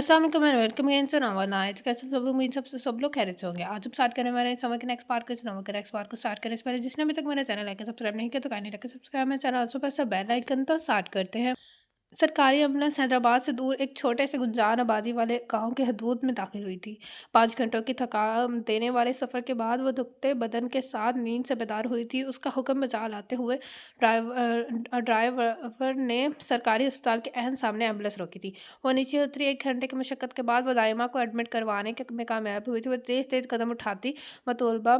अस्सलाम वालेकुम and welcome again to नवर नाइट्स। कैसे सब लोग, उम्मीद सब लोग खैरियत से होंगे। आज हम स्टार्ट करने वाले हैं समर के नेक्स्ट पार्ट को। समर के नेक्स्ट पार्ट को स्टार्ट करने से पहले जिसने अभी तक मेरा चैनल लाइक सब्सक्राइब नहीं किया तो काइंडली लाइक सब्सक्राइब मेरा channel, also press the bell icon. तो स्टार्ट करते हैं। सरकारी एम्बुलेंस हैदराबाद से दूर एक छोटे से गुंजार आबादी वाले गांव के हदूद में दाखिल हुई थी। 5 घंटों की थका देने वाले सफ़र के बाद वो दुखते बदन के साथ नींद से बेदार हुई थी। उसका हुक्म बजा लाते हुए ड्राइवर ने सरकारी अस्पताल के अहम सामने एम्बुलेंस रोकी थी। वो नीचे उतरी। 1 घंटे की मशक्क़त के बाद वो दाइमा को एडमिट करवाने में कामयाब हुई थी। वो तेज़ तेज़ कदम उठाती मतलूबा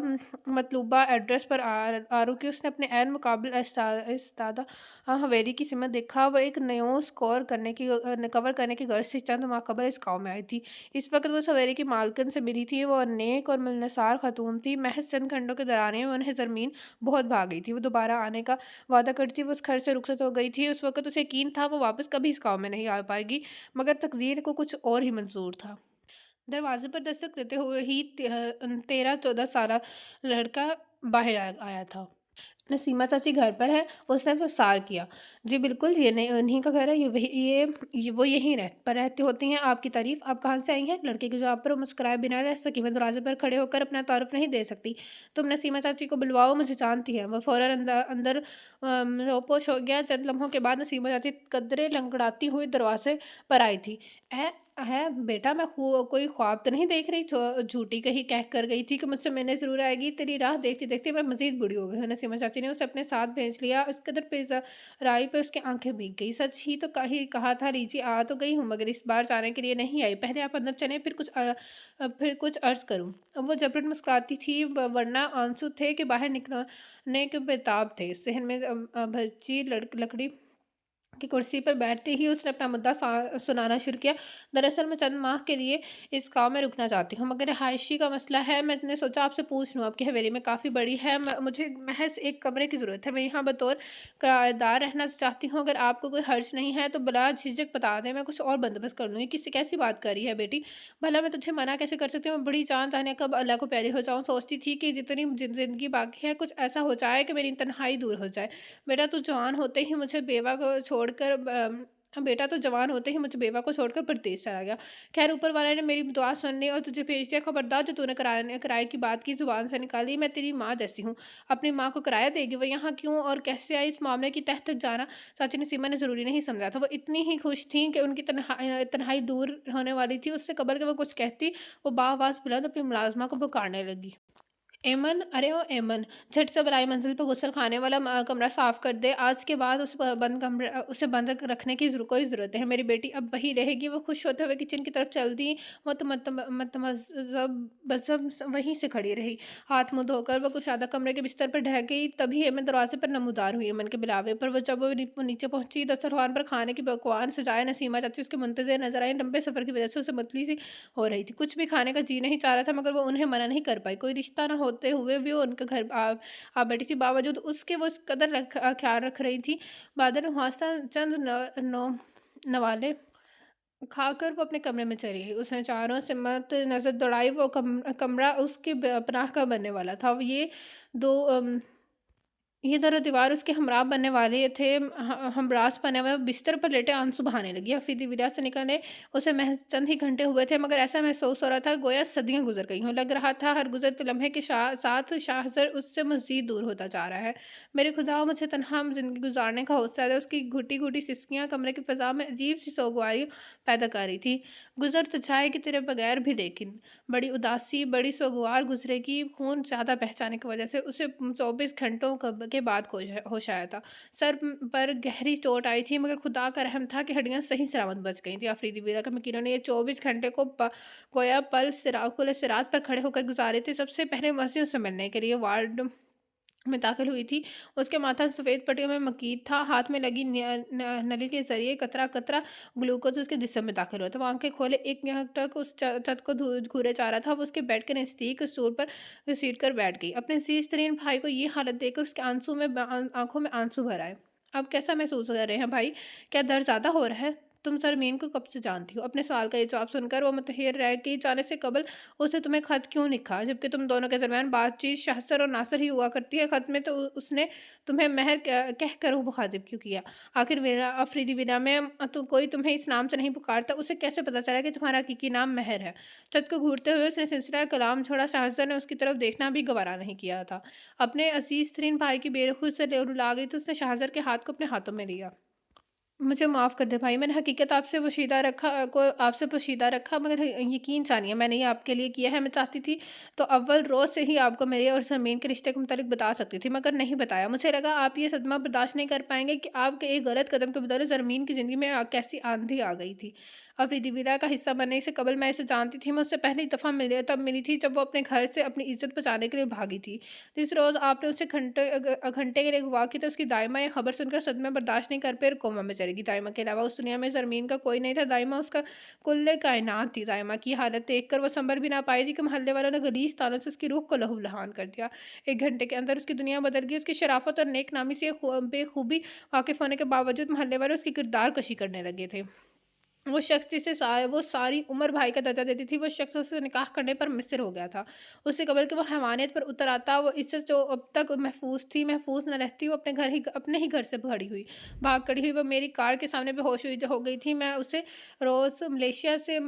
मतलूबा एड्रेस पर आ रुकी। उसने अपने ऐन मुकाबिल इस्तादा हवेली की सिमत देखा। वो एक नयो स्कोर कवर करने की गर्ज से चंद माह कबल इस गाँव में आई थी। इस वक्त वो सवेरे की मालकिन से मिली थी। वो नेक और मिलनसार खातून थी। महज चंद घंटों के दौरान ही उन्हें ज़मीन बहुत भाग गई थी। वो दोबारा आने का वादा करती, वो उस घर से रुखसत हो गई थी। उस वक्त उसे यकीन था वो वापस कभी इस गाँव में नहीं आ पाएगी, मगर तकदीर को कुछ और ही मंजूर था। दरवाजे पर दस्तक देते हुए ही 13-14 साल लड़का बाहर आया था। नसीमा चाची घर पर है? उसने प्रसार किया। जी बिल्कुल, ये नहीं इन्हीं का घर है। ये वो यहीं रहती होती हैं। आपकी तारीफ, आप कहाँ से आई हैं? लड़के के जवाब पर वो मुस्कुराए बिना रह सकी। मैं दरवाजे पर खड़े होकर अपना तारुफ नहीं दे सकती। तुम नसीमा चाची को बुलवाओ, मुझे जानती है। वह फौरन अंदर अंदर रोपोश हो गया। चंद लम्हों के बाद नसीमा चाची कदरे लंगड़ाती हुई दरवाजे पर आई थी। है बेटा, मैं कोई ख्वाब तो नहीं देख रही? झूठी कहीं कह कर गई थी कि मुझसे मिलने ज़रूर आएगी। तेरी राह देखते देखते मैं मज़ीद बूढ़ी हो गई हूँ। नसीमा चाची ने उसे अपने साथ भेज लिया। इस कदर राई पे उसकी आंखें भीग गई। सच ही तो कहा था लीजिए, आ तो गई हूँ, मगर इस बार जाने के लिए नहीं आई। पहले आप अंदर चलें, फिर कुछ अर्ज़ करूँ। अब वो जबरन मुस्कुराती थी, वरना आंसू थे कि बाहर निकलने के बेताब थे। सहन में भज्जी लकड़ी की कुर्सी पर बैठते ही उसने अपना मुद्दा सुनाना शुरू किया। दरअसल मैं चंद माह के लिए इस गांव में रुकना चाहती हूँ, मगर रिहायशी का मसला है। मैंने सोचा आपसे पूछ लूँ, आपकी हवेली में काफ़ी बड़ी है, मुझे महज एक कमरे की ज़रूरत है। मैं यहाँ बतौर किराएदार रहना चाहती हूँ। अगर आपको कोई हर्ज नहीं है तो बला झिझक बता दें, मैं कुछ और बंदोबस्त कर लूँगी। किसी कैसी बात कर रही है बेटी? भला मैं तुझे मना कैसे कर सकती हूँ? मैं बड़ी जान चाहने कब अल्लाह को प्यारी हो जाऊँ। सोचती थी कि जितनी ज़िंदगी बाकी है, कुछ ऐसा हो जाए कि मेरी तन्हाई दूर हो जाए। बेटा तू जवान होते ही मुझे बेवा को छोड़कर बेटा तो जवान होते ही मुझे बेवा को छोड़कर परदेस चला गया। खैर ऊपर वाले ने मेरी दुआ सुन ली और तुझे भेज दिया। खबरदार, जो तूने किराए की बात की ज़ुबान से निकाली। मैं तेरी माँ जैसी हूँ, अपनी माँ को किराया देगी? वो यहाँ क्यों और कैसे आई? इस मामले की तह तक जाना चाची नसीमा ने ज़रूरी नहीं समझा था। वो इतनी ही खुश थी कि उनकी तन्हाई दूर होने वाली थी। उससे कबल के वो कुछ कहती, वो बाआवाज़ बुलंद अपनी मुलाजमा को पुकारने लगी। एमन, अरे ओ एमन, झट से बलाई मंजिल पर गुसल खाने वाला कमरा साफ कर दे। आज के बाद उसे बंद रखने की कोई ज़रूरत है। मेरी बेटी अब वही रहेगी। वो खुश होते हुए किचन की तरफ चल दी। बज़म वहीं से खड़ी रही, हाथ मुंह धोकर। वो कुशादा कमरे के बिस्तर पर ढह गई। तभी एमन दरवाजे पर नमूदार हुई। एमन के बिलावे पर वो जब वो नीचे पहुंची, दस्तरखान पर खाने की पकवान सजाए। नसीमा चाची उसके मुंतज़िर नजर आई। लंबे सफ़र की वजह से उसे मतली सी हो रही थी। कुछ भी खाने का जी नहीं चाह रहा था, मगर वो उन्हें मना नहीं कर पाई। कोई रिश्ता ना होते हुए भी वो उनके घर आ बैठी थी। बावजूद उसके वो इस कदर ख्याल रख रही थी। बादल हासा चंद नवाले खाकर वो अपने कमरे में चली गई। उसने चारों सिमत नज़र दौड़ाई। वो कमरा उसके पनाह का बनने वाला था। ये दो ये दर दीवार उसके हमराह बनने वाले थे। हमरास बने हुए बिस्तर पर लेटे आंसू बहाने लगी। हफीदी विदा से निकले उसे महज चंद ही घंटे हुए थे, मगर ऐसा महसूस हो रहा था गोया सदियां गुजर गई हों। लग रहा था हर गुजरते लम्हे के साथ शाहजर उससे मजीद दूर होता जा रहा है। मेरे खुदा, मुझे तनहा जिंदगी गुजारने का हौसला दे। उसकी घुटी घुटी सिसकियां कमरे की फ़ज़ा में अजीब सी सोगवारी पैदा कर रही थी। गुजर तो जाएगी तेरे बगैर भी, लेकिन बड़ी उदासी, बड़ी सोगवार गुजरेगी। खून ज़्यादा बह जाने की वजह से उसे 24 घंटों के बाद होश आया था। सर पर गहरी चोट आई थी, मगर खुदा का रहम था कि हड्डियां सही सलामत बच गई थी। अफरीदी बीरा के वकीलों ने ये 24 घंटे को गोया पुल सिरात पर खड़े होकर गुजारे थे। सबसे पहले मसीह से मिलने के लिए वार्ड में दाखिल हुई थी। उसके माथा सफ़ेद पट्टियों में मकीद था। हाथ में लगी नली के ज़रिए कतरा कतरा ग्लूकोज उसके जिस्म में दाखिल हुआ था। वो आंखें खोले एक टक उस छत को घूरे जा रहा था। वो उसके बेड के नज़दीक स्टूल पर घसीट कर बैठ गई। अपने अजीज तरीन भाई को ये हालत देखकर उसके आंसू में आंखों में आंसू भर आए। अब कैसा महसूस कर रहे हैं भाई? क्या दर्द ज़्यादा हो रहा है? तुम सरमीन को कब से जानती हो? अपने सवाल का ये जवाब सुनकर वो मुतहिर रह गई। जाने से कबल उसने तुम्हें खत क्यों लिखा, जबकि तुम दोनों के दरमियान बातचीत शाहसर और नासिर ही हुआ करती है? खत में तो उसने तुम्हें महर कहकर वो मुखातिब क्यों किया? आखिर मेरा अफरीदी विला में तो कोई तुम्हें इस नाम से नहीं पुकारता। उसे कैसे पता चला कि तुम्हारा हकीकी नाम महर है? छत को घूरते हुए उसने सिलसिला कलाम छोड़ा। शाहज़र ने उसकी तरफ देखना भी गवारा नहीं किया था। अपने अज़ीज़ तरीन भाई की बेरुखी से रुला गई तो उसने शाहज़र के हाथ को अपने हाथों में लिया। मुझे माफ़ कर दे भाई, मैंने हकीकत आपसे पोशीदा रखा, मगर यकीन जानिए मैंने ये आपके लिए किया है। मैं चाहती थी तो अव्वल रोज़ से ही आपको मेरे और ज़मीन के रिश्ते के मुतालिक बता सकती थी, मगर नहीं बताया। मुझे लगा आप ये सदमा बर्दाश्त नहीं कर पाएँगे कि आपके एक गलत कदम के बदौलत ज़रमीन की ज़िंदगी में कैसी आंधी आ गई थी। अफरीदी विला का हिस्सा बनने से कबल मैं इसे जानती थी। मैं उससे पहली दफ़ा मिली थी जब वो अपने घर से अपनी इज़्ज़त बचाने के लिए भागी थी। जिस रोज़ आपने उसे घंटे के लिए अगवा किया तो उसकी दाइमा ये खबर सुनकर सदमे बर्दाश्त नहीं कर पाई और कोमा में चली गई। दाइमा के अलावा उस दुनिया में ज़रमीन का कोई नहीं था। दाइमा उसका कुल्ले कायनात थी। दाइमा की हालत देखकर वो संभल भी ना पाई थी कि मोहल्ले वालों ने गलीज़ तानों से उसकी रूह को लहू-लुहान कर दिया। 1 घंटे के अंदर उसकी दुनिया बदल गई। उसकी शराफ़त और नेक-नामी से बेखूबी वाकिफ़ होने के बावजूद मोहल्ले वाले उसकी किरदार कशी करने लगे थे। वो शख्स जिसे वो सारी उम्र भाई का दर्जा देती थी, वो शख्स उससे निकाह करने पर मुसर हो गया था। उससे कबल कि वो हैवानियत पर उतर आता, वो इज़्ज़त जो अब तक महफूज़ न रहती, वो अपने ही घर से भाग खड़ी हुई। वो मेरी कार के सामने बेहोश हो गई थी। मैं उससे रोज़ मलेशिया से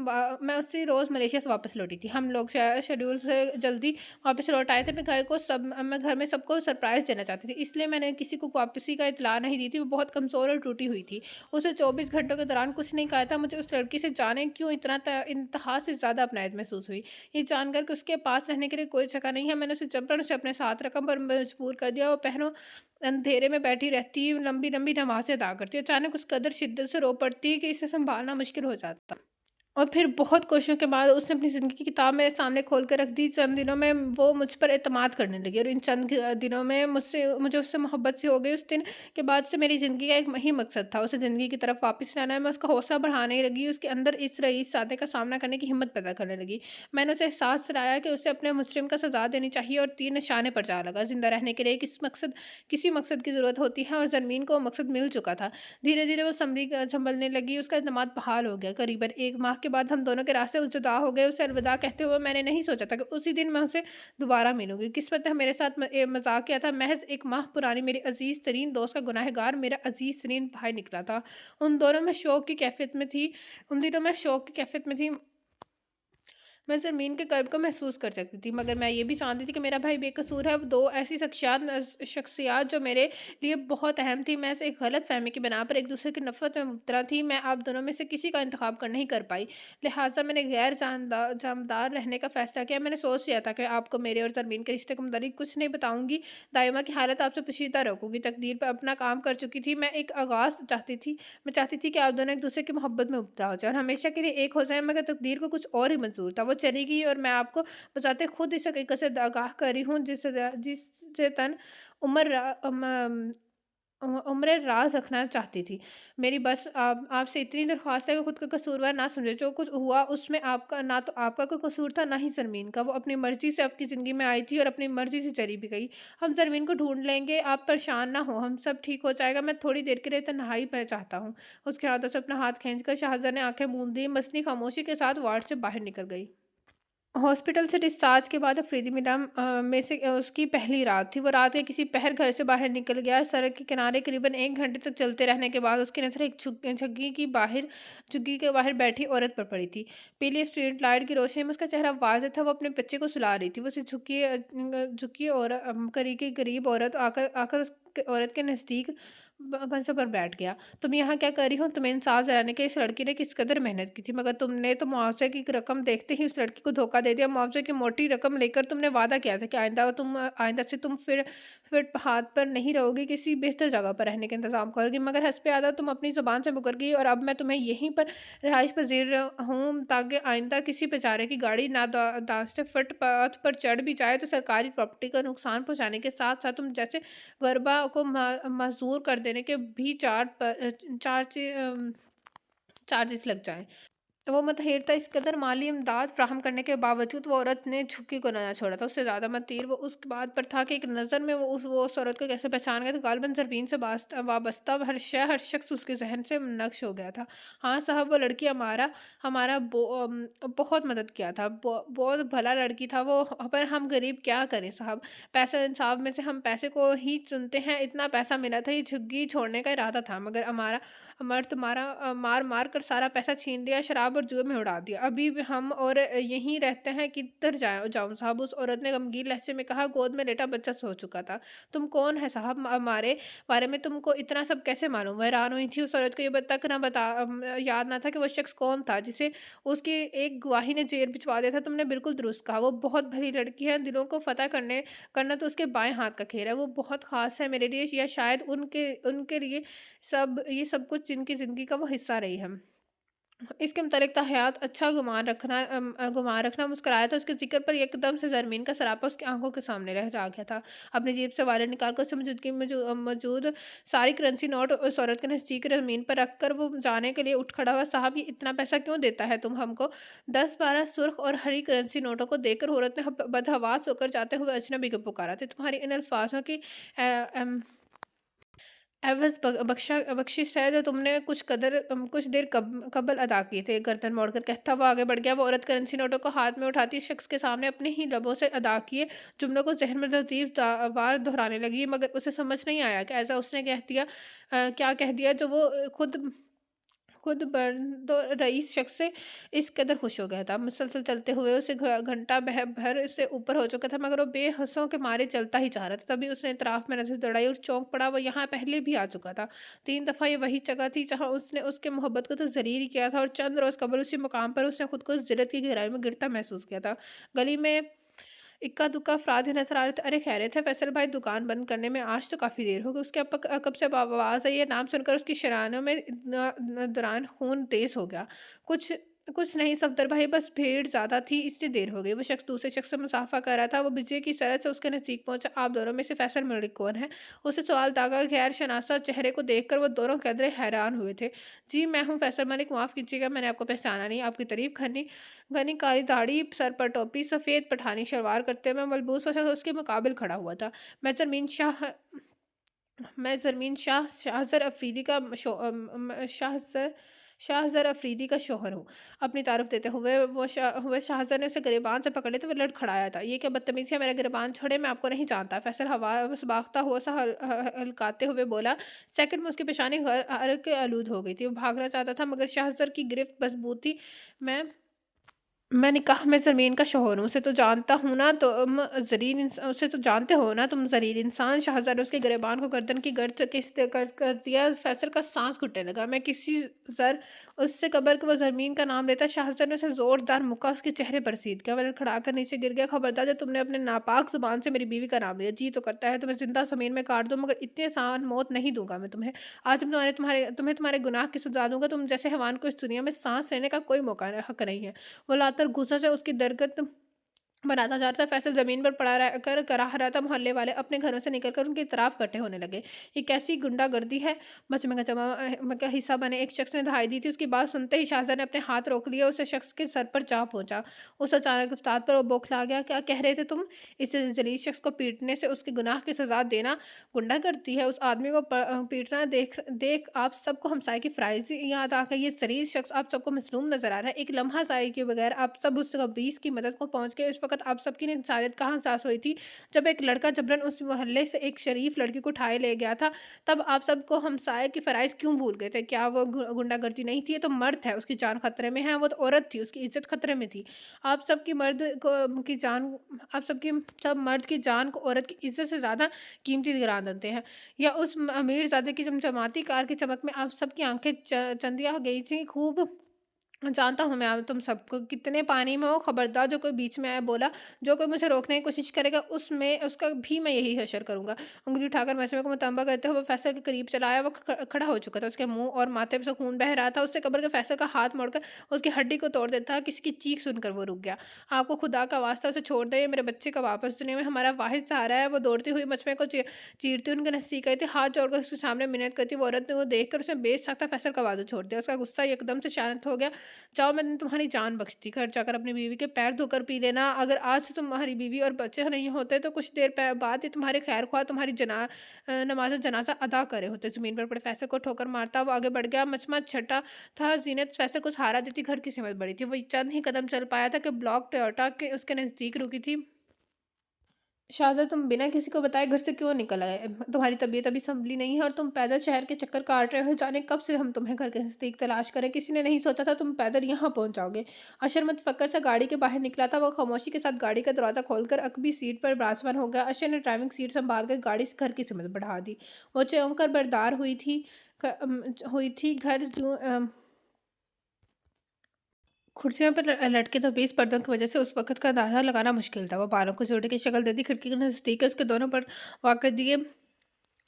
वापस लौटी थी। हम लोग शेड्यूल से जल्दी वापस लौट आए थे। मैं घर में सबको सरप्राइज़ देना चाहती थी, इसलिए मैंने किसी को वापसी का इत्तला नहीं दी थी। वो बहुत कमज़ोर और टूटी हुई थी। उसे 24 घंटों के दौरान कुछ नहीं खाया था। मुझे उस लड़की से जाने क्यों इतना इंतहा से ज़्यादा अपनायत महसूस हुई। ये जानकर कि उसके पास रहने के लिए कोई जगह नहीं है, मैंने उसे जबरन उसे अपने साथ रकम पर मजबूर कर दिया। वो पहरों अंधेरे में बैठी रहती, लंबी-लंबी नमाज़ें अदा करती। अचानक उस कदर शिद्दत से रो पड़ती कि इसे सँभालना मुश्किल हो जाता। और फिर बहुत कोशिशों के बाद उसने अपनी ज़िंदगी की किताब मेरे सामने खोल कर रख दी। चंद दिनों में वो मुझ पर एतमाद करने लगी और इन दिनों में मुझे उससे मोहब्बत सी हो गई। उस दिन के बाद से मेरी ज़िंदगी का एक ही मकसद था, उसे ज़िंदगी की तरफ वापस लाना है। मैं उसका हौसला बढ़ाने लगी, उसके अंदर इस रईस सादे का सामना करने की हिम्मत पैदा करने लगी। मैंने उसे एहसास दिलाया कि उसे अपने मुजरिम का सज़ा देनी चाहिए और तीर निशाने पर जा लगा। ज़िंदा रहने के लिए किसी मकसद की ज़रूरत होती है और ज़रमीन को वो मकसद मिल चुका था। धीरे-धीरे वो सँभलने लगी, उसका दिमाग बहाल हो गया। करीबन 1 माह के बाद हम दोनों के रास्ते जुदा हो गए। उसे अलविदा कहते हुए मैंने नहीं सोचा था कि उसी दिन मैं उसे दोबारा मिलूँगी। किस्मत ने मेरे साथ मज़ाक किया था। महज़ 1 माह पुरानी मेरी अज़ीज़ तरीन दोस्त का गुनहगार मेरा अज़ीज़ तरीन भाई निकला था। उन दोनों में शौक की कैफ़ियत में थी उन दिनों मैं शौक की कैफ़ियत में थी। मैं ज़मीन के कर्ब को महसूस कर सकती थी, मगर मैं ये भी जानती थी कि मेरा भाई बेकसूर है। 2 ऐसी शख्सियात जो मेरे लिए बहुत अहम थी, मैं से एक गलतफ़हमी की बिना पर एक-दूसरे की नफ़रत में मुब्तला थी। मैं आप दोनों में से किसी का इंतख़ाब नहीं कर पाई। लिहाज़ा मैंने गैर जानदार रहने का फ़ैसला किया। मैंने सोच लिया था कि आपको मेरे और ज़रमीन के रिश्ते के मुतालिक कुछ नहीं बताऊँगी। दाइमा की हालत आपसे पोशीदा रखूँगी। तकदीर पे अपना काम कर चुकी थी। मैं चाहती थी कि आप दोनों एक-दूसरे की मोहब्बत में मुब्तला हो जाएँ और हमेशा के लिए एक हो जाएँ, मगर तकदीर को कुछ और ही मंज़ूर था। वो चली गई और मैं आपको बचाते खुद इस हकीकत से आगाह करी हूँ जिससे तन उम्र रा अम उम्र राज़ रखना चाहती थी। मेरी बस आपसे इतनी दरख़्वास्त है कि खुद का कसूरवार ना समझें। जो कुछ हुआ उसमें आपका ना तो आपका कोई कसूर था, ना ही ज़रमीन का। वो अपनी मर्ज़ी से आपकी ज़िंदगी में आई थी और अपनी मर्ज़ी से चली भी गई। हम ज़रमीन को ढूँढ लेंगे, आप परेशान ना हों, हम सब ठीक हो जाएगा। मैं थोड़ी देर के लिए तन्हाई मैं चाहता हूँ। उसके हाथों से अपना हाथ खींचकर शाहज़र ने आँखें मूंद दी, मसनी खामोशी के साथ वार्ड से बाहर निकल गई। हॉस्पिटल से डिस्चार्ज के बाद अफरीदी मैडम में से उसकी पहली रात थी। वो रात के किसी पहर घर से बाहर निकल गया। सड़क के किनारे करीबन 1 घंटे तक चलते रहने के बाद उसकी नज़र एक झुग्गी के बाहर बैठी औरत पर पड़ी थी। पीली स्ट्रीट लाइट की रोशनी में उसका चेहरा वाज़ेह था। वो अपने बच्चे को सुला रही थी। वो उसे झुकी और करीब औरत आकर उस औरत के नज़दीक मंचों पर बैठ गया। तुम यहाँ क्या कर रही हो? तुम्हें इंसाफ दिलाने के लिए इस लड़की ने किस कदर मेहनत की थी, मगर तुमने तो मुआवजे की रकम देखते ही उस लड़की को धोखा दे दिया। मुआवजे की मोटी रकम लेकर तुमने वादा किया था कि आइंदा से तुम फिर हाथ पर नहीं रहोगी, किसी बेहतर जगह पर रहने का इंतजाम करोगी, मगर हस्बे आदा तुम अपनी ज़ुबान से मुकर गई और अब मैं तुम्हें यहीं पर रिहाइश पजीर हूँ ताकि आइंदा किसी बेचारे की गाड़ी दाश्ते फुटपाथ पर चढ़ भी जाए तो सरकारी प्रॉपर्टी का नुकसान पहुँचाने के साथ साथ तुम जैसे गरबा को मजदूर कर देने के भी चार्जेस लग जाएँ। वो मतहीर था, इस कदर माली इमदाद फ़राहम करने के बावजूद वो औरत ने झुग्गी को ना छोड़ा था, उससे ज़्यादा मतहीर वो उस बात पर था कि एक नज़र में वो उस औरत को कैसे पहचान गया, तो गालिबन ज़रबीन से वाबस्ता हर शख्स उसके ज़हन से नक्श हो गया था। हाँ साहब, वो लड़की हमारा बहुत मदद किया था, बहुत भला लड़की था वो, पर हम गरीब क्या करें साहब, पैसा इंसाफ में से हम पैसे को ही चुनते हैं, इतना पैसा मिला था, ये झुग्गी छोड़ने का इरादा था, मगर तुम्हारा मार कर सारा पैसा छीन लिया, शराब और जुए में उड़ा दिया। अभी भी हम और यहीं रहते हैं, किधर जाऊँ साहब? उस औरत ने गमगीन लहजे में कहा, गोद में लेटा बच्चा सो चुका था। तुम कौन है साहब? हमारे बारे में तुमको इतना सब कैसे मालूम? वो हैरान हुई थी, उस औरत को ये तक ना याद ना था कि वो शख्स कौन था, जिसे उसकी एक गवाही ने जेल भिजवा दिया था। तुमने बिल्कुल दुरुस्त कहा, वो बहुत भली लड़की है, दिलों को फ़तह करना तो उसके बाएँ हाथ का खेल है। वो बहुत ख़ास है मेरे लिए, या शायद उनके उनके लिए ये सब कुछ जिनकी ज़िंदगी का वो हिस्सा रही है। इसके मुतालिक था हयात अच्छा गुमान रखना मुस्कुराया था, उसके ज़िक्र पर एकदम से ज़रमीन का सरापा उसकी आँखों के सामने लहरा गया था। अपनी जेब से वॉलेट निकाल कर उससे मौजूद सारी करेंसी नोट उस औरत के नज़दीक ज़मीन पर रख कर वो जाने के लिए उठ खड़ा हुआ। साहब, ये इतना पैसा क्यों देता है तुम हमको? 10-12 सुर्ख और हरी करेंसी नोटों को देखकर औरत ने बदहवास होकर जाते हुए अजनबी को पुकारा था। तुम्हारी इन अल्फाजों की अ, अम एवज़ बख्शिश है जो तुमने कुछ देर कबल अदा किए थे। गर्दन मोड़कर कहता हुआ आगे बढ़ गया। वो औरत करेंसी नोटों को हाथ में उठाती शख्स के सामने अपने ही लबों से अदा किए जुमलों को ज़हन में तरतीब वार दोहराने लगी, मगर उसे समझ नहीं आया कि ऐसा उसने क्या कह दिया जो वो खुद बर्दो रईस शख्स से इस कदर खुश हो गया था। मुसलसल चलते हुए उसे घंटा भर से ऊपर हो चुका था, मगर वो बेहसों के मारे चलता ही जा रहा था। तभी उसने इतराफ में नजर दौड़ाई और चौंक पड़ा, वो यहाँ पहले भी आ चुका था। 3 दफ़ा ये वही जगह थी जहाँ उसने उसके मोहब्बत को तो ज़लील ही किया था, और चंद रोज़ कबल उसी मुकाम पर उसने खुद को ज़िल्लत की गहराई में गिरता महसूस किया था। गली में इक्का-दुक्का अफ़राद ही नज़र आ रहे थे। अरे खैरियत है फैसल भाई, दुकान बंद करने में आज तो काफ़ी देर हो गई। उसके अब कब से आवाज़ आई है, नाम सुनकर उसकी शरानों में दौरान खून तेज़ हो गया। कुछ कुछ नहीं सफदर भाई, बस भीड़ ज़्यादा थी इसलिए देर हो गई। वो शख्स दूसरे शख्स से मुसाफ़ा कर रहा था। वो बिजली की सरहद से उसके नज़दीक पहुँचा। आप दोनों में से फैसल मलिक कौन है? उसे सवाल दागा गैर शनासा चेहरे को देखकर वो दोनों कदरे हैरान हुए थे। जी मैं हूँ फैसल मलिक, माफ़ कीजिएगा मैंने आपको पहचाना नहीं। आपकी तारीफ़ घनी घनी काली दाढ़ी, सर पर टोपी, सफ़ेद पठानी शलवार करते हुए मलबूस वो शख्स उसके मुकाबिल खड़ा हुआ था। मैं ज़रमीन शाह मैं ज़रमीन शाह शाहज़र अफ़रीदी का शाहज़र अफ़रीदी का शौहर हूँ। अपनी तारीफ़ देते हुए शाहज़र ने उसे गिरबान से पकड़े तो वो लड़ खड़ाया था। ये क्या बदतमीज़ी है, मेरा गिरबान छोड़े, मैं आपको नहीं जानता। फैसल हवा बस भागता हुआ सा हल्काते हुए बोला। सेकंड में उसकी पेशानी अर्क आलूद हो गई थी। वो भागना चाहता था, मगर शाहज़र की गिरफ्त मज़बूत थी। मैं मैं निकाह में ज़मीन का शौहर हूँ, उसे तो जानते हो ना तुम ज़लील इंसान। शाहज़ाद ने उसके गिरबान को गर्दन की गर्द से कर दिया। फैसल का सांस घुटने लगा। मैं किसी ज़र उससे कबर के वो ज़मीन का नाम लेता। शाहज़ाद ने उसे ज़ोरदार मुक्का उसके चेहरे पर सीध किया। वह लड़खड़ाकर नीचे गिर गया। खबरदार, जो तुमने अपने नापाक ज़ुबान से मेरी बीवी का नाम लिया, जी तो करता है तुम्हें ज़िंदा ज़मीन में काट दूँ, मगर इतनी आसान मौत नहीं दूँगा मैं तुम्हें। आज मैं तुम्हें तुम्हारे गुनाह की सज़ा दूँगा। तुम जैसे हैवान को इस दुनिया में सांस लेने का कोई हक नहीं है। वो लातर गुस्से से उसकी दरगत बनाता जा रहा था। फैसल ज़मीन पर पड़ा रह कर कराह रहा था। मोहल्ले वाले अपने घरों से निकलकर उनकी तरफ इकट्ठे होने लगे। ये कैसी गुंडागर्दी है? मजमे का में का हिस्सा बने एक शख्स ने दहाई दी थी। उसकी बात सुनते ही शाहज़ाद ने अपने हाथ रोक लिया। उसे शख्स के सर पर जा पहुँचा। उस अचानक उस्ताद पर वो बौखला गया। क्या कह रहे थे तुम? इस ज़लील शख्स को पीटने से उसके गुनाह की सज़ा देना गुंडागर्दी है। उस आदमी को पीटना देख देख आप सबको हमसाये की फ़्राइज़ याद आ गई। ये ज़लील शख्स आप सबको मज़लूम नज़र आ रहा है। एक लम्हा ज़ाया किए बगैर आप सब उस खबीस की मदद को पहुँच गए। इस वक़्त आप सबकी इंसानियत कहाँ एहसास हुई थी? जब एक लड़का जबरन उस मोहल्ले से एक शरीफ लड़की को उठाए ले गया था, तब आप सबको हमसाये की फ़राइज़ क्यों भूल गए थे? क्या वो गुंडागर्दी नहीं थी? ये तो मर्द है, उसकी जान खतरे में है। वो तो औरत थी, उसकी इज़्ज़त खतरे में थी। आप सबकी मर्द को की जान आप सबकी सब मर्द की जान को औरत की इज़्ज़त से ज़्यादा कीमती ठहरा देते हैं। या उस अमीरज़ादे की चमचमाती कार की चमक में आप सबकी आँखें चंदिया गई थी। खूब जानता हूँ मैं अब तुम सबको कितने पानी में हो। खबरदार, जो कोई बीच में आया बोला, जो कोई मुझे रोकने की कोशिश करेगा उसका भी मैं यही हशर करूँगा। उंगली उठाकर मशमे को मुतंबा करते हुए फैसल के करीब चला आया। वो खड़ा हो चुका था। उसके मुंह और माथे से खून बह रहा था। उससे कब्र के फैसल का हाथ मोड़कर उसकी हड्डी को तोड़ देता। किसी की चीख सुनकर वो रुक गया। आपको खुदा का वास्ता उसे छोड़ दे, ये मेरे बच्चे का वापस दुनिया में हमारा वाहिद सहारा है। वो दौड़ती हुई मशमे को चीरती उनके नज़दीक आई थी। हाथ जोड़कर उसके सामने मिन्नत करती। वो औरत ने वो देखकर उसने बेसख्ता फैसल का वाजू छोड़ दिया। उसका गुस्सा एकदम से शांत हो गया। जाओ मैंने तुम्हारी जान बख्श दी, घर जाकर अपनी बीवी के पैर धोकर पी लेना। अगर आज से तुम्हारी बीवी और बच्चे नहीं होते तो कुछ देर बाद ही तुम्हारे खैर ख्वाह तुम्हारी नमाज जनाजा अदा करे होते। ज़मीन पर पड़े फैसल को ठोकर मारता वो आगे बढ़ गया। मचमच छटा था। जीनत फैसल को सहारा देती घर की सिमत बड़ी थी। वो चंद ही कदम चल पाया था कि ब्लॉक टोयोटा के उसके नज़दीक रुकी थी। शाहज़ाद, तुम बिना किसी को बताए घर से क्यों निकल आए? तुम्हारी तबीयत अभी संभली नहीं है और तुम पैदल शहर के चक्कर काट रहे हो। जाने कब से हम तुम्हें घर के नज़दीक तलाश करें। किसी ने नहीं सोचा था तुम पैदल यहाँ पहुँच जाओगे। अशर मुतफक्कर सा गाड़ी के बाहर निकला था। वो खामोशी के साथ गाड़ी का दरवाज़ा खोलकर अकबी सीट पर विराजमान हो गया। अशर ने ड्राइविंग सीट संभाल कर गाड़ी से घर की सिमत बढ़ा दी। वो चौंक कर बरदार हुई थी। घर जो कुर्सियों पर लटके धबीस पर्दों की वजह से उस वक़्त का अंदाज़ा लगाना मुश्किल था। वो बालों को जोड़े की शक्ल देती खिड़की के नज़दीक है, उसके दोनों पर वाक़ दिए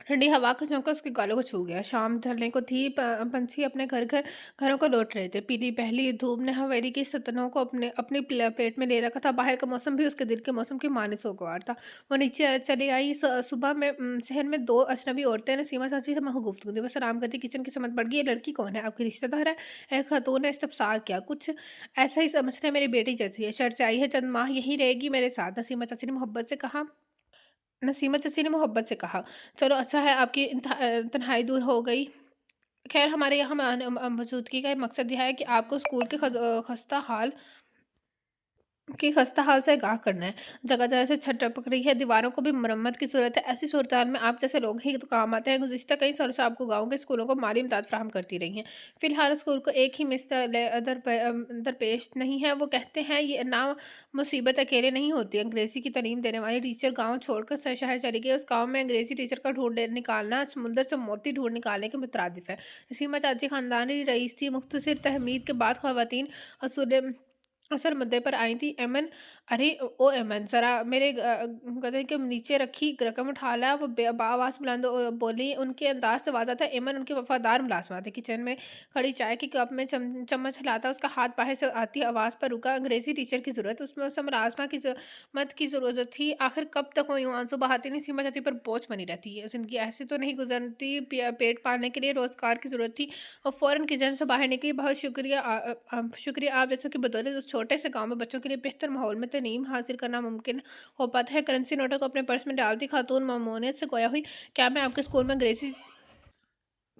ठंडी हवा का झोंका उसके गालों को छू गया। शाम ढलने को थी। पंछी अपने घरों को लौट रहे थे। पीली पहली धूप ने हवेली की सतनों को अपनी पेट में ले रखा था। बाहर का मौसम भी उसके दिल के मौसम की मानद सोगवार था। वो नीचे चली आई। सुबह में शहर में दो अजनबी औरतें ने सीमा चाची से गुफ्तगू दी। वो सलाम करती किचन की समझ बढ़ गई। ये लड़की कौन है? आपकी रिश्तेदार है? एक खातून ने इस्तफसार किया। कुछ ऐसा ही समझ रहे, मेरी बेटी जैसी है, शहर से आई है, चंद माह यहीं रहेगी मेरे साथ। नसीमा चाची ने मोहब्बत से कहा। नसीमा चाची ने मोहब्बत से कहा, चलो अच्छा है आपकी तन्हाई दूर हो गई। खैर हमारे यहाँ मौजूदगी का मकसद यह है कि आपको स्कूल के खस्ता हाल से आगाह करना है। जगह जगह से छत टपक रही है, दीवारों को भी मरम्मत की जरूरत है। ऐसी सूरत में आप जैसे लोग ही तो काम आते हैं। गुज़िश्ता कई सालों से आपको गाँव के स्कूलों को माली इमदाद फराहम करती रही हैं। फिलहाल स्कूल को एक ही मिस दरपेश नहीं है। वो कहते हैं ये ना मुसीबत अकेले नहीं होती। अंग्रेज़ी की तालीम देने वाली टीचर गाँव छोड़कर शहर चली गई। उस गाँव में अंग्रेज़ी टीचर का निकालना समुंदर से मोती ढूंढ निकालने के मुतरादिफ है। नसीमा चाची खानदानी रईस थी। मुख्तसर तहमीद के बाद खवातीन असूल असल मुद्दे पर आई थी। एमन, अरे ओ एमन, ज़रा मेरे गधे के नीचे रखी रकम उठा ला। वो आवाज़ बुलंद बोली। उनके अंदाज से वादा था। एमन उनकी वफादार मुलाजमा थी। किचन में खड़ी चाय की कप में चम्मच हिलाता उसका हाथ बाहर से आती आवाज़ पर रुका। अंग्रेज़ी टीचर की ज़रूरत, उसमें उसे मुलाजमा की मत की ज़रूरत थी। आखिर कब तक वो यूँ आंसू बहाती नहीं सीमा चाची पर बोझ बनी रहती है। जिंदगी ऐसे तो नहीं गुजरती। पेट पालने के लिए रोज़गार की ज़रूरत थी और फ़ौरन किचन से बाहर निकली। बहुत शुक्रिया शुक्रिया, आप जैसों की बदौलत उस छोटे से गाँव में बच्चों के लिए बेहतर माहौल में तलीम हासिल करना मुमकिन हो पाता है। करेंसी नोटों को अपने पर्स में डालती खातून मामूनियत से गोया हुई, क्या मैं आपके स्कूल में अंग्रेज़ी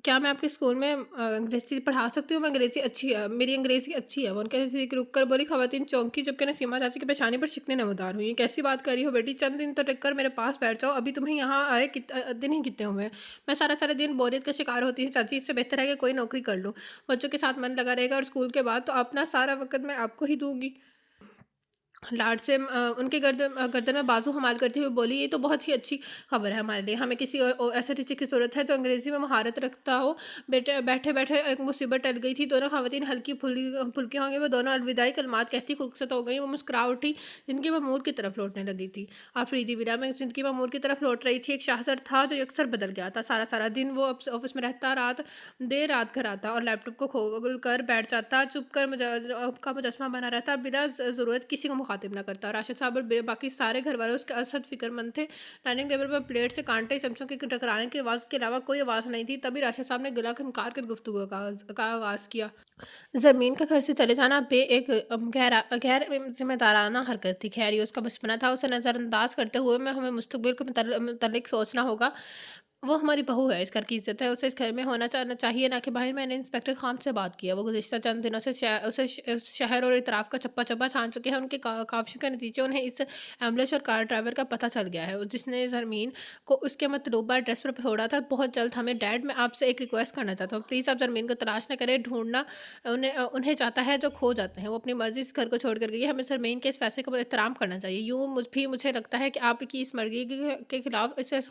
क्या मैं आपके स्कूल में अंग्रेज़ी पढ़ा सकती हूँ? मैं अंग्रेज़ी अच्छी है, मेरी अंग्रेज़ी अच्छी है। वो उनके नज़दीक रुक कर बोली। ख़वातीन चौंकी जबकि नसीमा चाची की पेशानी पर शिकने नमदार हुई। कैसी बात कर रही हो बेटी? चंद दिन तो टिक कर मेरे पास बैठ जाओ। अभी तुम्हें यहाँ आए दिन ही कितने हुए हैं? मैं सारा सारा दिन बोरियत का शिकार होती है चाची। इससे बेहतर है कि कोई नौकरी कर लूँ, बच्चों के साथ मन लगा रहेगा और स्कूल के बाद तो अपना सारा वक़्त मैं आपको ही दूँगी। लाड से उनके गर्दन में बाजू हमाल करती हुई बोली, ये तो बहुत ही अच्छी खबर है हमारे लिए। हमें किसी और ऐसे टीचर की ज़रूरत है जो अंग्रेज़ी में महारत रखता हो। बेटे बैठे बैठे एक मुसीबत टल गई थी। दोनों ख़वातीन हल्की फुल्की होंगी। वो दोनों अलविदाई कलमात कहती खुर्सत हो गई। वो मुस्कुरा उठी। ज़िंदगी महमूद की तरफ लौटने लगी थी। आफरीदी विला में ज़िंदगी महमूद की तरफ लौट रही थी। एक शाहसर था जो अक्सर बदल गया था। सारा सारा दिन वो ऑफिस में रहता, देर रात घर आता और लैपटॉप को खोल कर बैठ जाता। चुप कर का मुजस्मा बना रहता, बिना ज़रूरत किसी को मुखातिब ना करता। राशिद साहब और बाकी सारे घर वाले उसके असद फिक्रमंद थे। डाइनिंग टेबल पर प्लेट से कांटे चमचों के टकराने की आवाज़ के अलावा कोई आवाज़ नहीं थी। तभी राशिद साहब ने गला खनकार कर गुफ्तगू का आगाज़ किया। ज़मीन का घर से चले जाना बे एक गैर जिम्मेदाराना हरकत थी। खैर ये उसका बचपना था। उसे नज़रअंदाज करते हुए मैं हमें मुस्तकबिल के मुतल्लिक सोचना होगा। वो हमारी बहू है, इस घर की इज़्ज़त है, उसे इस घर में होना चाहिए ना कि बाहर। मैंने इंस्पेक्टर खान से बात किया। वो गुज़िश्ता चंद दिनों से उस शहर और इतराफ़ का चप्पा-चप्पा छान चुके हैं। उनके काविशों के नतीजे उन्हें इस एम्बुलेंस और कार ड्राइवर का पता चल गया है, जिसने ज़रमीन को उसके मतलूबा एड्रेस पर छोड़ा था। बहुत जल्द हमें डैड, मैं आपसे एक रिक्वेस्ट करना चाहता हूँ। प्लीज़ आप ज़रमीन को तलाश ना करें, ढूँढना उन्हें चाहता है जो खो जाते हैं। वो अपनी मर्ज़ी इस घर को छोड़ कर गई है। हमें ज़रमीन के इस फ़ैसले का एहतराम करना चाहिए। यूँ मुझे लगता है कि आपकी इस मर्ज़ी के खिलाफ़ इसे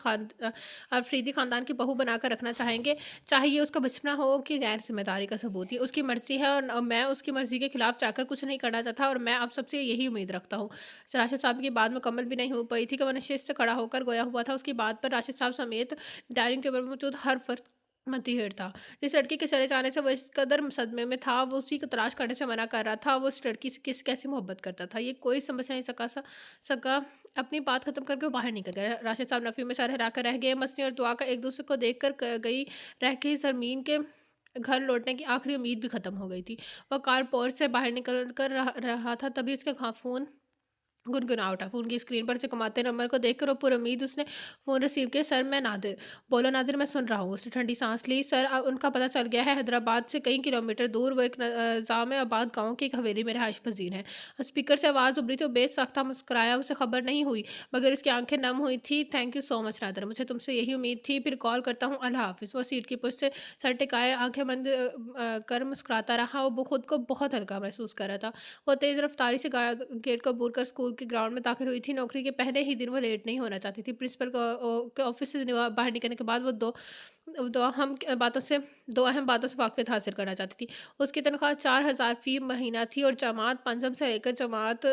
अफरीदी ख़ानदान की बहू बनाकर रखना चाहेंगे, चाहे ये उसका बचपना हो कि गैर ज़िम्मेदारी का सबूत ही। उसकी मर्ज़ी है और मैं उसकी मर्ज़ी के खिलाफ़ जाकर कुछ नहीं करना चाहता और मैं आप सबसे यही उम्मीद रखता हूँ। राशिद साहब की बात मुकम्मल भी नहीं हो पाई थी कि वो नशिस्त से खड़ा होकर गोया हुआ था। उसकी बात पर राशिद साहब समेत डाइनिंग टेबल पर मौजूद हर फर्द मतीहर था। जिस लड़की के चले जाने से वो इस कदर सदमे में था, वो उसी को तलाश करने से मना कर रहा था। वो उस लड़की से कैसे मोहब्बत करता था, ये कोई समझ नहीं सका। अपनी बात खत्म करके वो बाहर निकल गया। राशिद साहब नफ़ी में सर हिलाकर रह गए। मसनी और दुआ का एक दूसरे को देख कर गई रह के ज़मीन के घर लौटने की आखिरी उम्मीद भी खत्म हो गई थी। वो कार पोर्च से बाहर निकल कर रहा था, तभी उसका फ़ोन गुनगुना उठा। फ़ोन की स्क्रीन पर चमकाते नंबर को देखकर वो पुरुम्मीद उसने फ़ोन रिसीव किया। "सर, मैं नादिर।" "बोलो नादिर, मैं सुन रहा हूँ।" उसने ठंडी साँस ली। "सर, उनका पता चल गया है। हैदराबाद से कई किलोमीटर दूर वो एक जाम-ए-आबाद गाँव की एक हवेली में रिहाइश पज़ीर हैं।" स्पीकर से आवाज़ उभरी तो बेसाख्ता मुस्कुराया। उसे खबर नहीं हुई, मगर उसकी आँखें नम हुई थी। "Thank you so much Nadir, मुझे तुमसे यही उम्मीद थी। फिर कॉल करता हूँ। अल्लाह हाफ़िज़।" वो सीट की पुष्ट से सर टिकाए आँखें बंद कर मुस्कुराता रहा। वो खुद को बहुत हल्का महसूस कर रहा था। वो तेज़ रफ़्तारी से गेट को अबूर कर स्कूल के ग्राउंड में दाखिल हुई थी। नौकरी के पहले ही दिन वो लेट नहीं होना चाहती थी। प्रिंसिपल के ऑफ़िस से बाहर निकलने के बाद वो दो दो अहम बातों से वाक़फ़ियत हासिल करना चाहती थी। उसकी तनख़्वाह 4,000 फ़ी महीना थी और जमात पंजम से लेकर जमात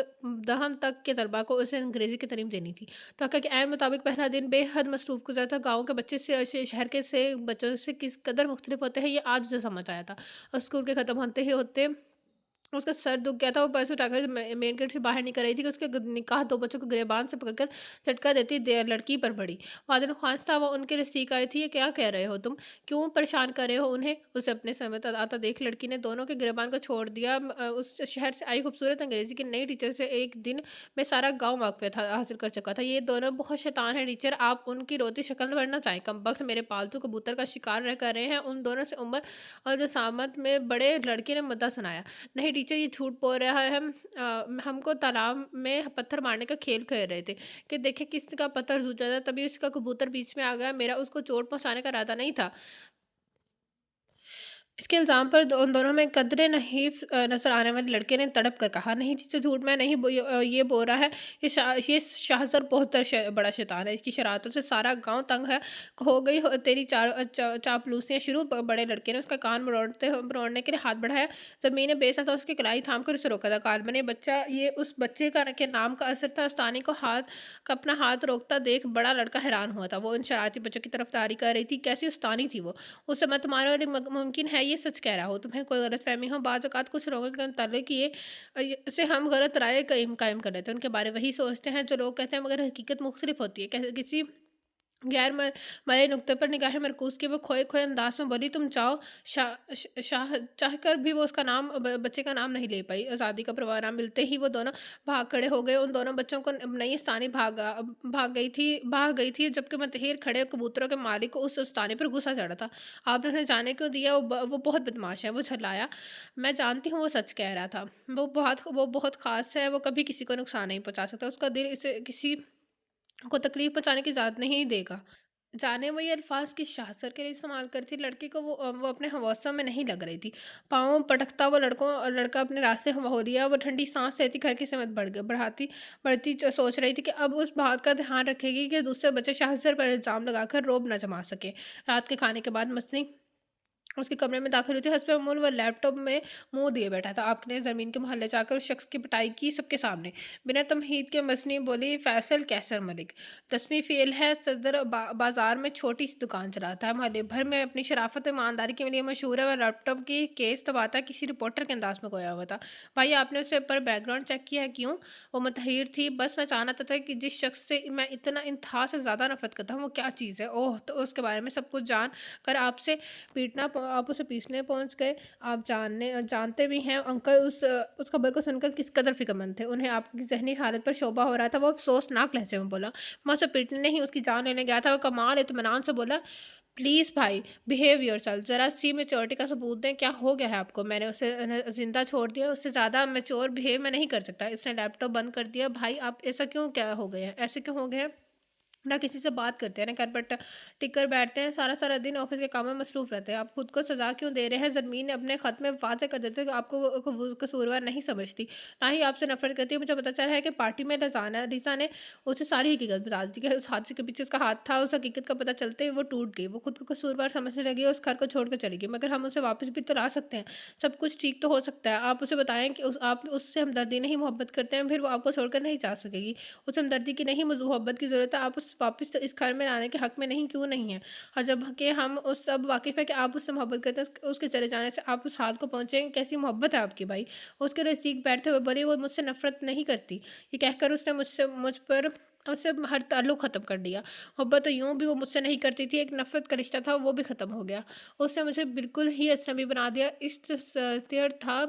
दहम तक के तलबा को उसे अंग्रेज़ी की तालीम देनी थी। तोक़ा के ऐन मुताबिक पहला दिन बेहद मसरूफ़ गुज़रा था। गाँव के बच्चे शहर के से बच्चों से किस कदर मुख्तलिफ़ होते हैं, ये आज उसे समझ आया था। और स्कूल के ख़त्म होते उसका सर दुख गया था। वो पर्स उठाकर मेन गेट से बाहर निकल रही थी कि उसके निकाह 2 बच्चों को गिरबान से पकड़कर झटका देती लड़की पर पड़ी। वालिद ख़्वास था, वो उनके नज़दीक आई थी। "ये क्या कह रहे हो तुम? क्यों परेशान कर रहे हो उन्हें?" उसे अपने समेत आता देख लड़की ने दोनों के गिरबान को छोड़ दिया। उस शहर से आई खूबसूरत अंग्रेज़ी की नई टीचर से एक दिन में सारा गाँव वाक़फ़ियत हासिल कर चुका था। "ये दोनों बहुत शैतान हैं टीचर, आप उनकी रोती शक्ल पर ना जाएँ। कमबख्त मेरे पालतू कबूतर का शिकार कर रहे हैं। उन दोनों से उम्र और जसामत में बड़े लड़के ने मुद्दा सुनाया। "नहीं टीचर, ये झूठ बोल रहा है। हमको तालाब में पत्थर मारने का खेल खेल रहे थे कि देखें किसका पत्थर ज़्यादा था, तभी उसका कबूतर बीच में आ गया। मेरा उसको चोट पहुँचाने का इरादा नहीं था।" इसके इल्ज़ाम पर उन दोनों में कदरे नहीफ़ नज़र आने वाले लड़के ने तड़प कर कहा, "नहीं जीजा, झूठ मैं नहीं ये बोल रहा है। ये शाहज़र बहुत बड़ा शैतान है। इसकी शरारतों से सारा गाँव तंग है। हो गई हो तेरी चापलूसियाँ शुरू।" बड़े लड़के ने उसका कान मरोड़ने के लिए हाथ बढ़ाया। ज़मीन ने बेसाख्ता उसकी कलाई थाम कर उसे रोका था। "कालबने बच्चा, ये उस बच्चे का के नाम का असर था।" अस्तानी को अपना हाथ रोकता देख बड़ा लड़का हैरान हुआ था। वो उन शरारती बच्चों की तरफ़दारी कर रही थी। कैसी अस्तानी थी वो! उस समय तुम्हारे लिए मुमकिन है ये सच कह रहा हो, तुम्हें कोई गलतफ़हमी हो। बाज़ औक़ात कुछ लोगों के मुतालिक से हम गलत राय कायम कर लेते हैं। उनके बारे वही सोचते हैं जो लोग कहते हैं, मगर हकीकत मुख़्तलिफ़ होती है। किसी गैर मरे नुक्ते पर निगाहें मरकूज़ की वो खोए-खोए अंदाज़ में बोली, "तुम जाओ।" शाह चाहकर भी वो उसका नाम बच्चे का नाम नहीं ले पाई। आज़ादी का परवाना मिलते ही वो दोनों भाग खड़े हो गए। उन दोनों बच्चों को नई स्थानी भाग गई थी, जबकि मतहीर खड़े कबूतरों के मालिक को उस स्थानी पर गुस्सा चढ़ा था। "आपने उन्हें जाने क्यों दिया? वो बहुत बदमाश है।" वो झल्लाया। "मैं जानती हूँ वो सच कह रहा था। वो बहुत ख़ास है, वो कभी किसी को नुकसान नहीं पहुँचा सकता। उसका दिल इसे किसी को तकलीफ़ पहुँचाने की इजाज़त नहीं देगा।" जाने वो ये अल्फ़ाज़ किस शासर के लिए इस्तेमाल करी थी, लड़की को वो अपने हवसों में नहीं लग रही थी। पाँव पटकता वो लड़का अपने रास्ते हो लिया। वो ठंडी साँस लेती घर की समत बढ़ती सोच रही थी कि अब उस बात का ध्यान रखेगी कि दूसरे बच्चे शाहज़र पर इल्ज़ाम लगाकर रौब न जमा सकें। रात के खाने के बाद मसनी उसके कमरे में दाखिल हुई थी। हस्बे मामूल वो लैपटॉप में मुँह दिए बैठा था। आपने ज़मीन के मोहल्ले जाकर उस शख्स की पिटाई की सबके सामने। बिना तमहीद के मसनी बोली, "फैसल कैसर मलिक 10वीं फ़ेल है। सदर बाज़ार में छोटी सी दुकान चलाता है। मोहल्ले भर में अपनी शराफ़त और ईमानदारी के लिए मशहूर है। वह लैपटॉप की केस दबाता किसी रिपोर्टर के अंदाज़ में खोया हुआ था। भाई, आपने उससे पर बैकग्राउंड चेक किया है? क्यों?" वो मुतहयर थी। "बस मैं जानना चाहता था कि जिस शख्स से मैं इतना इंतहा से ज़्यादा नफ़रत करता हूँ, वो क्या चीज़ है?" "ओह! तो उसके बारे में सब कुछ जान कर आपसे आप उसे पीटने पहुँच गए। आप जानते भी हैं अंकल उस खबर को सुनकर किस कदर फ़िक्रमंद थे। उन्हें आपकी ज़हनी हालत पर शोभा हो रहा था।" वो अफ़सोसनाक लहज़े में बोला। "मैं उसे पीटने नहीं, उसकी जान लेने गया था।" वो कमाल इत्मीनान से बोला, "प्लीज़ भाई, बिहेव योरसेल्फ। ज़रा-सी मैच्योरिटी का सबूत दें। क्या हो गया है आपको? मैंने उसे ज़िंदा छोड़ दिया। उससे ज़्यादा मैच्योर बिहेव मैं नहीं कर सकता।" इसने लैपटॉप बंद कर दिया। "भाई, आप ऐसा क्यों क्या हो गए हैं? ऐसे क्यों हो गए हैं? ना किसी से बात करते हैं, ना घर पर टिक कर बैठते हैं, सारा-सारा दिन ऑफ़िस के काम में मसरूफ़ रहते हैं। आप खुद को सज़ा क्यों दे रहे हैं?" ज़रमीन ने अपने ख़त में वाज़ेह कर देते कि आपको वो कसूरवार नहीं समझती, ना ही आपसे नफ़रत करती है। मुझे पता चला है कि पार्टी में रीज़ा ने उसे सारी हकीकत बता दी कि उस हादसे के पीछे उसका हाथ था। उस हकीकत का पता चलते ही वो टूट गई। वो खुद को कसूरवार समझने लगी और उस घर को छोड़ कर चली गई। मगर हम उसे वापस भी तो ला सकते हैं। सब कुछ ठीक तो हो सकता है। आप उसे बताएँ कि आप उससे हमदर्दी नहीं, मोहब्बत करते हैं, फिर वो आपको छोड़कर नहीं जा सकेगी। उसे हमदर्दी की नहीं, मोहब्बत की ज़रूरत है। आप उस वापस इस घर में लाने के हक़ में नहीं, क्यों नहीं है? और जबकि हम उस सब वाकिफ़ है कि आप उससे मोहब्बत करते हैं, उसके चले जाने से आप उस हाल को पहुँचेंगे। कैसी मोहब्बत है आपकी भाई? उसके नज़दीक बैठते हुए बोली, "वो मुझसे नफ़रत नहीं करती।" ये कहकर उसने मुझ पर उससे हर ताल्लुक ख़त्म कर दिया। मोहब्बत तो यूँ भी वो मुझसे नहीं करती थी, एक नफ़रत का रिश्ता था वो भी ख़त्म हो गया। उसने मुझे बिल्कुल ही अजनबी बना दिया। इस था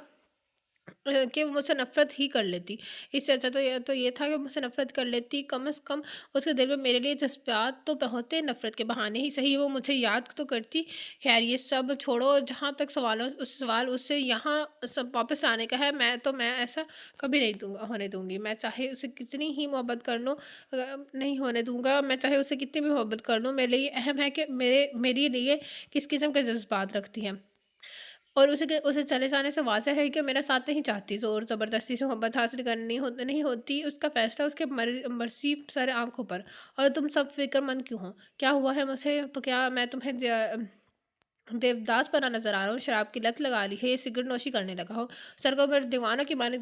कि वो मुझसे नफ़रत ही कर लेती। इससे अच्छा तो ये था कि वो मुझसे नफ़रत कर लेती, कम से कम उसके दिल में मेरे लिए जज़्बात तो होते, नफ़रत के बहाने ही सही वो मुझे याद तो करती। ख़ैर ये सब छोड़ो, जहाँ तक सवाल उससे यहाँ सब वापस लाने का है, मैं ऐसा कभी नहीं होने दूँगी। मैं चाहे उसे कितनी ही मोहब्बत कर लूँ, नहीं होने दूँगा। मैं चाहे उससे कितनी भी मोहब्बत कर लूँ, मेरे लिए अहम है कि मेरे लिए किस किस्म के जज़्बात रखती है। और उसे चले जाने से वाज़ेह है कि मेरा साथ नहीं चाहती, ज़ोर ज़बरदस्ती से मोहब्बत हासिल करनी हो नहीं होती, उसका फ़ैसला उसके मर्ज़ी सर आँखों पर। और तुम सब फ़िक्रमंद क्यों हो? क्या हुआ है मुझे? तो क्या मैं तुम्हें देवदास बना नज़र आ रहा हूँ? शराब की लत लगा ली है या सिगरेट नोशी करने लगा हूँ? सर को मैं दीवानों की मानित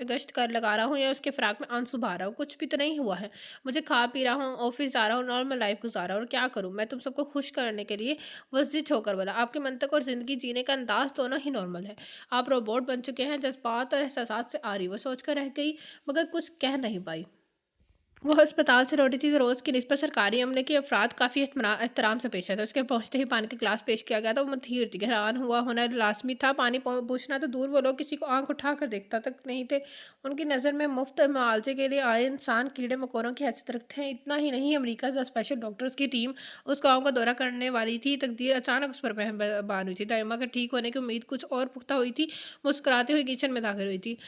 गश्त कर लगा रहा हूँ या उसके फ़िराक में आँसू बहा रहा हूँ? कुछ भी तो नहीं हुआ है। मुझे खा पी रहा हूँ, ऑफ़िस जा रहा हूँ, नॉर्मल लाइफ़ गुज़ार रहा हूँ, और क्या करूँ? मैं तुम सबको खुश करने के लिए बस ज़िद होकर बोला। आपके मंतक और ज़िंदगी जीने का अंदाज़ दोनों ही नॉर्मल है। आप रोबोट बन चुके हैं, जज़्बात और एहसासात से आरी। वो सोच कर रह गई, मगर कुछ कह नहीं पाई। वो अस्पताल से लौटी थी तो रोज़ की निस्बत सरकारी अमले के अफराद काफ़ी एहतराम से पेश आए थे। उसके पहुँचते ही पानी का गिलास पेश किया गया था। वो मुंतहिर थी, हैरान हुआ होना लाज़मी था। पानी पूछना तो दूर, वो लोग किसी को आँख उठाकर देखता तक नहीं थे। उनकी नज़र में मुफ्त मुआवजे के लिए आए इंसान कीड़े-मकोड़ों की हैसियत रखते हैं। इतना ही नहीं, अमेरिका से स्पेशल डॉक्टर्स की टीम उस गाँव का दौरा करने वाली थी। तकदीर अचानक उस पर मेहरबान हुई थी। दाइमा के ठीक होने की उम्मीद कुछ और पुख्ता हुई थी। मुस्कुराती हुई किचन में दाखिल हुई थी।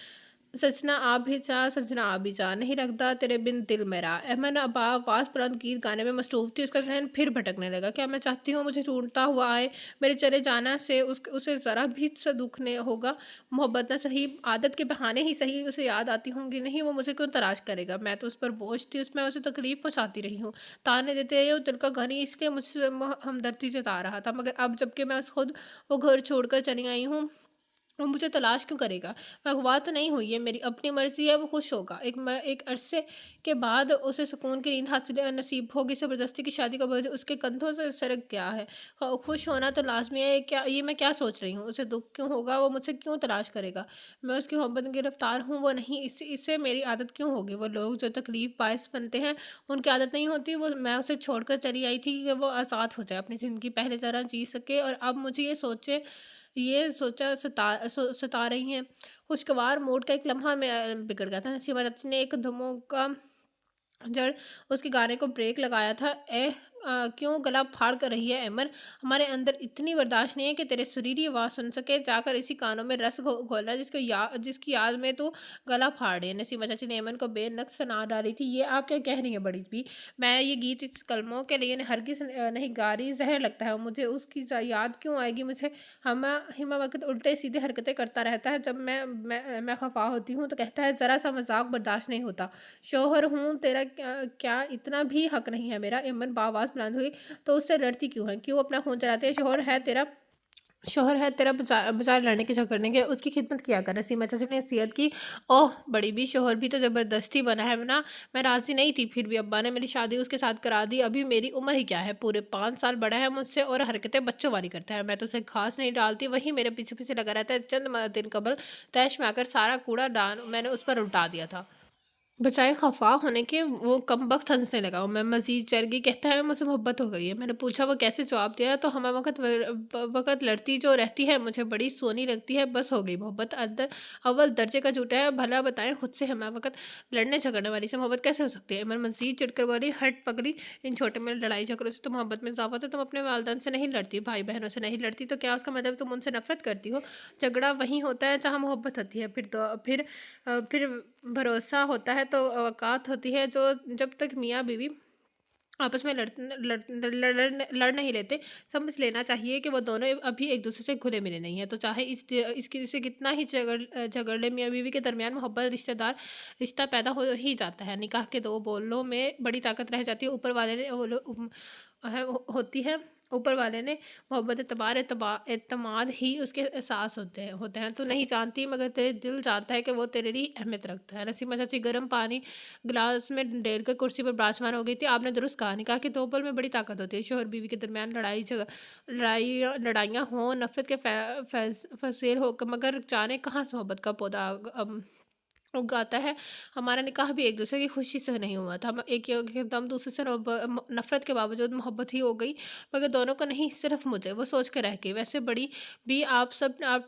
सजना आ भी जा, सजना आ भी जा, नहीं लगता तेरे बिन दिल मेरा। अहमद अब्बा आवाज़ बुलंद गीत गाने में मसरूफ़ थी। उसका ज़हन फिर भटकने लगा। क्या मैं चाहती हूँ मुझे ढूँढता हुआ आए? मेरे चले जाना से उसे ज़रा भी सा दुःख नहीं होगा। मोहब्बत ना सही, आदत के बहाने ही सही उसे याद आती होंगी। नहीं, वो मुझे क्यों तलाश करेगा? मैं तो उस पर बोझ थी, उसमें उसे तकलीफ़ पहुँचाती रही हूँ। ताने देते रही हूँ, दिल का घनी इसलिए मुझसे हमदर्दी जता रहा था। मगर अब जबकि मैं खुद वो घर छोड़कर चली आई हूँ, वो मुझे तलाश क्यों करेगा? मैं अगवा तो नहीं हुई, ये मेरी अपनी मर्ज़ी है, वो खुश होगा। एक अरसे के बाद उसे सुकून की नींद हासिल नसीब होगी। ज़बरदस्ती की शादी का बोझ उसके कंधों से सरक गया है। खुश होना तो लाज़मी है। मैं क्या सोच रही हूँ? उसे दुःख क्यों होगा? वो मुझसे क्यों तलाश करेगा? मैं उसकी मोहब्बत में गिरफ़्तार हूँ, वो नहीं। इससे मेरी आदत क्यों होगी? वो लोग जो तकलीफ़ बाइस बनते हैं, उनकी आदत नहीं होती। वो मैं उसे छोड़कर चली आई थी कि वो आज़ाद हो जाए, अपनी ज़िंदगी पहले तरह जी सके, और अब मुझे ये सता रही हैं। खुशगवार मूड का एक लम्हा बिगड़ गया था। नसीमा चाची ने एक धमोका जड़ उसके गाने को ब्रेक लगाया था। क्यों गला फाड़ कर रही है अमन? हमारे अंदर इतनी बर्दाश्त नहीं है कि तेरे सुरीली आवाज़ सुन सके। जाकर इसी कानों में रस घोलना जिसकी याद में तू गला फाड़ रही है। नसीमा चाची ने अमन को बेनक्स सुना डाली थी। ये आप क्या कह रही हैं बड़ी भी? मैं ये गीत इस कलमों के लिए हरगिज़ नहीं गा रही। ज़हर लगता है मुझे, उसकी याद क्यों आएगी मुझे? हिमा वक़्त उल्टे सीधे हरकतें करता रहता है। जब मैं खफ़ा होती हूँ तो कहता है ज़रा सा मज़ाक बर्दाश्त नहीं होता। शौहर हूँ तेरा, क्या क्या इतना भी हक नहीं है मेरा? इमन बाआवाज़ बुलंद हुई। तो उससे डरती क्यों है? क्यों अपना खून चलाते है? शौहर है तेरा बजाय लड़ने के झगड़ने के, उसकी खिदमत किया कर। नसीमा चाची ने नसीहत की। ओह! बड़ी भी, शौहर भी तो ज़बरदस्ती बना है ना। मैं राज़ी नहीं थी, फिर भी अब्बा ने मेरी शादी उसके साथ करा दी। अभी मेरी उम्र ही क्या है? पूरे 5 साल बड़ा है मुझसे, और हरकतें बच्चों वाली करता है। मैं तो उसे घास नहीं डालती, वही मेरे पीछे-पीछे लगा रहता है। चंद दिन कबल तैश में आकर सारा कूड़ा दान मैंने उस पर उल्टा दिया था। बजाय खफ़ा होने के वो कमबख्त हँसने लगा। मैं मज़ीद चढ़ गई। कहता है मुझसे मोहब्बत हो गई है। मैंने पूछा वो कैसे? जवाब दिया तो हमें वक़्त लड़ती जो रहती है, मुझे बड़ी सोहनी लगती है, बस हो गई मोहब्बत। अव्वल दर्जे का झूठा है, भला बताएँ खुद से हमें वक़्त लड़ने झगड़ने वाली से मोहब्बत कैसे हो सकती है? मैं मज़ीद चिढ़कर बोली, हट पगली, इन छोटे में लड़ाई झगड़ों से तो मोहब्बत में इज़ाफ़त है। तुम अपने वालिदैन से नहीं लड़ती, भाई-बहनों से नहीं लड़ती, तो क्या उसका मतलब तुम उनसे नफ़रत करती हो? झगड़ा वहीं होता है जहाँ मोहब्बत होती है। फिर भरोसा होता है तो औकात होती है। जो जब तक मियाँ बीवी आपस में लड़ नहीं लेते, समझ लेना चाहिए कि वो दोनों अभी एक दूसरे से घुले मिले नहीं हैं। तो चाहे इसकी से कितना ही झगड़ ले, मियाँ बीवी के दरमियान मोहब्बत रिश्ता पैदा हो ही जाता है। निकाह के दो बोलों में बड़ी ताकत रह जाती है। ऊपर वाले ने वो लो- उम, है होती है ऊपर वाले ने मोहब्बत एतमाद ही उसके एहसास होते हैं। तू नहीं जानती, मगर तेरे दिल जानता है कि वो तेरे लिए अहमियत रखता है। नसीमा चाची गर्म पानी गिलास में डेल कर कुर्सी पर विराजमान हो गई थी। आपने दुरुस्त कहा, निकाह के 2 पल में बड़ी ताकत होती है। शौहर बीवी के दरमियान लड़ाइयाँ हों, नफ़रत के फसेल हो, मगर जाने कहाँ से मोहब्बत का पौधा उगाता है। हमारा निकाह भी एक-दूसरे की खुशी से नहीं हुआ था। हम एक एकदम दूसरे से नफ़रत के बावजूद मोहब्बत ही हो गई, मगर दोनों को नहीं, सिर्फ़ मुझे। वो सोच के रह गई। वैसे बड़ी भी आप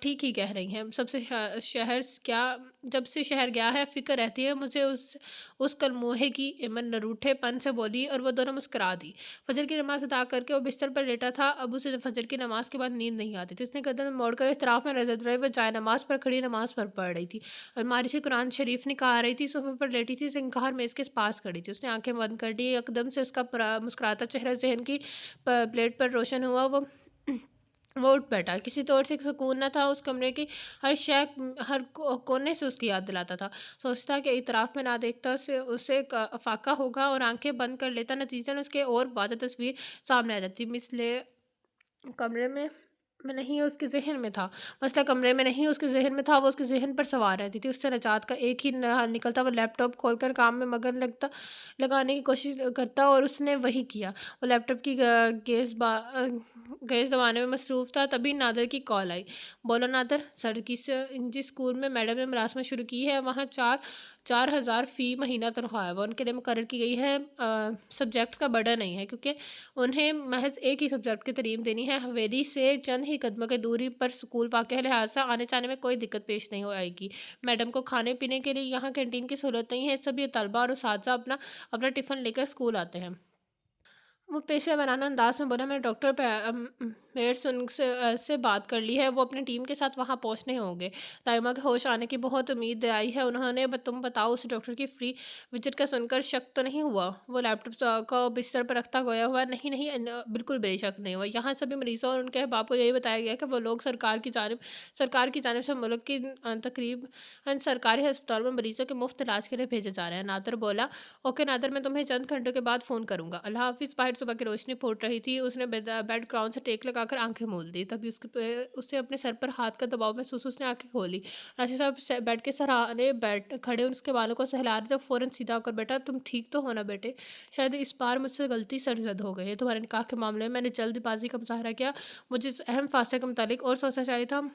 ठीक ही कह रही हैं। सबसे शहर क्या जब से शहर गया है फ़िक्र रहती है मुझे उस कलमूहे की। इमन नरूठेपन से बोली और वो दोनों मुस्कुरा दी। फ़जर की नमाज़ अदा करके वो बिस्तर पर लेटा था। अब उसे फ़जर की नमाज़ के बाद नींद नहीं आती थी। उसने गर्दन मोड़कर इत्तराफ़ में नज़र दौड़ाई। वो जाए नमाज़ पर खड़ी नमाज़ पर पढ़ रही थी। अलमारी से कुरान शरीफ निकाल रही थी, सोफ़े पर लेटी थी, ज़िंगार मेज़ के पास खड़ी थी। उसने आँखें बंद कर ली, एकदम से उसका मुस्कुराता चेहरा ज़हन की प्लेट पर रोशन हुआ। वो उठ बैठा। किसी तौर से सुकून न था। उस कमरे की हर शै हर कोने से उसकी याद दिलाता था। सोचता कि इतराफ़ में ना देखता उसे उसे फ़ाक़ा होगा और आँखें बंद कर लेता। नतीजतन उसके और वाज़ेह तस्वीर सामने आ जाती। मिसले कमरे में नहीं, उसके ज़हन में था। मसला कमरे में नहीं, उसके ज़हन में था। वो उसके ज़हन पर सवार रहती थी। उससे निजात का एक ही हल निकलता। वो लैपटॉप खोलकर काम में मगन लगाने की कोशिश करता और उसने वही किया। वो लैपटॉप की गेज़ दबाने में मसरूफ़ था, तभी नादिर की कॉल आई। "बोलो नादिर, सर जिस स्कूल में मैडम ने मुलाज़मत शुरू की है, वहाँ 4,000 फ़ी महीना तनख़्वाह है। वो उनके लिए मुकर्रर की गई है। सब्जेक्ट्स का बर्डन नहीं है, क्योंकि उन्हें महज़ एक ही सब्जेक्ट की तालीम देनी है। हवेली से चंद ही कदमों की दूरी पर स्कूल वाक़ है, लिहाज़ा आने-जाने में कोई दिक्कत पेश नहीं हो आएगी। मैडम को खाने-पीने के लिए यहाँ कैंटीन की सहूलत नहीं है। सभी तलबा और असातिज़ा अपना अपना टिफ़िन लेकर स्कूल आते हैं।" वो पेशे वराना अंदाज में बोला, "मैंने डॉक्टर पेयरसन से बात कर ली है। वो अपनी टीम के साथ वहाँ पहुँचने होंगे। तायमा के होश आने की बहुत उम्मीद आई है। उन्होंने तुम बताओ, उस डॉक्टर की फ्री विजिट का सुनकर शक तो नहीं हुआ?" वो लैपटॉप को बिस्तर पर रखता गोया हुआ, "नहीं नहीं, बिल्कुल भी शक नहीं हुआ। यहाँ सभी मरीजों और उनके अहबाब को यही बताया गया कि वो लोग सरकार की जानिब से मुल्क की तकरीबन सरकारी अस्पताल में मरीजों के मुफ्त इलाज के लिए भेजे जा रहे हैं।" नादिर बोला, "ओके नादिर, मैं तुम्हें चंद घंटों के बाद फ़ोन करूँगा। अल्लाह हाफ़िज़।" बाहर सुबह की रोशनी फूट रही थी। उसने बेड ग्राउंड से टेक लगाकर आँखें मूंद ली। तभी उसे अपने सर पर हाथ का दबाव महसूस। उसने आँखें खोली। राशिद साहब बेड के सहारे खड़े उसके बालों को सहला रहे थे। फ़ौरन सीधा होकर बैठा, "तुम ठीक तो हो ना बेटे? शायद इस बार मुझसे गलती सरज़द हो गई है। तुम्हारे निकाह के मामले में मैंने जल्दबाज़ी का मुज़ाहरा किया। मुझे इस अहम फ़ैसले के मुतालिक और सोचना चाहिए था।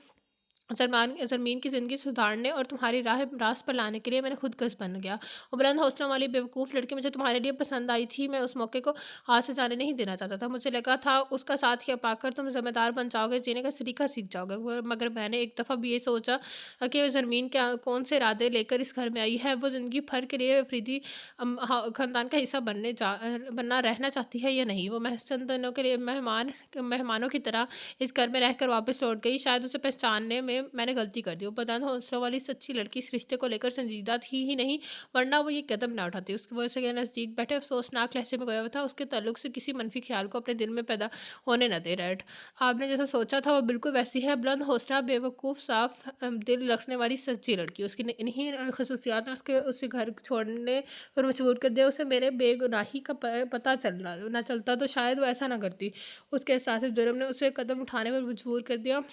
ज़रमीन की ज़िंदगी सुधारने और तुम्हारी रास्त पर लाने के लिए मैंने खुद कस बन गया। वो बुलंद हौसलों वाली बेवकूफ़ लड़की मुझे तुम्हारे लिए पसंद आई थी। मैं उस मौके को हाथ से जाने नहीं देना चाहता था। मुझे लगा था उसका साथ ही पाकर तुम ज़िम्मेदार बन जाओगे, जीने का सलीका सीख जाओगे। मगर मैंने एक दफ़ा भी ये सोचा कि ज़रमीन क्या कौन से इरादे लेकर इस घर में आई है। वो ज़िंदगी भर के लिए अफरीदी ख़ानदान का हिस्सा बनना रहना चाहती है या नहीं। वो महज़ चंद दिनों के लिए मेहमानों की तरह इस घर में रहकर वापस लौट गई। शायद उसे पहचानने में मैंने गलती कर दी। वो पता ना, हौसलों वाली सच्ची लड़की इस रिश्ते को लेकर संजीदा थी ही नहीं, वरना वो ये कदम ना उठाती। उसकी वजह से नज़दीक बैठे अफसोसनाक लहजे में गोया था। उसके ताल्लुक से किसी मनफी ख्याल को अपने दिल में पैदा होने न दे। रेड, आपने जैसा सोचा था वो बिल्कुल वैसी है। बुलंद हौसला, बेवकूफ़, साफ दिल रखने वाली सच्ची लड़की। उसकी इन्हीं खसूसियात ने उसे घर छोड़ने पर मजबूर कर दिया। उसे मेरे बेगुनाही का पता ना चलता तो शायद वो ऐसा ना करती। उसके एहसास जुर्म ने उसे कदम उठाने पर मजबूर कर दिया।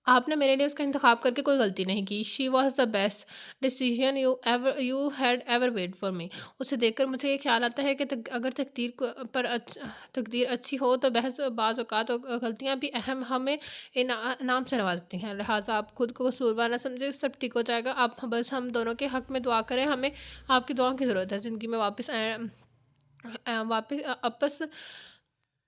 आपने मेरे लिए उसका इंतखाब करके कोई गलती नहीं की। She was the best decision you had ever made for me. उसे देखकर मुझे ये ख्याल आता है कि अगर तकदीर अच्छी हो तो बाज़ औक़ात गलतियाँ भी हमें इनाम से नवाजती हैं। लिहाजा आप खुद को कसूरवार ना समझें, सब ठीक हो जाएगा। आप बस हम दोनों के हक़ में दुआ करें। हमें आपकी दुआओं की ज़रूरत है। ज़िंदगी में वापस अप्स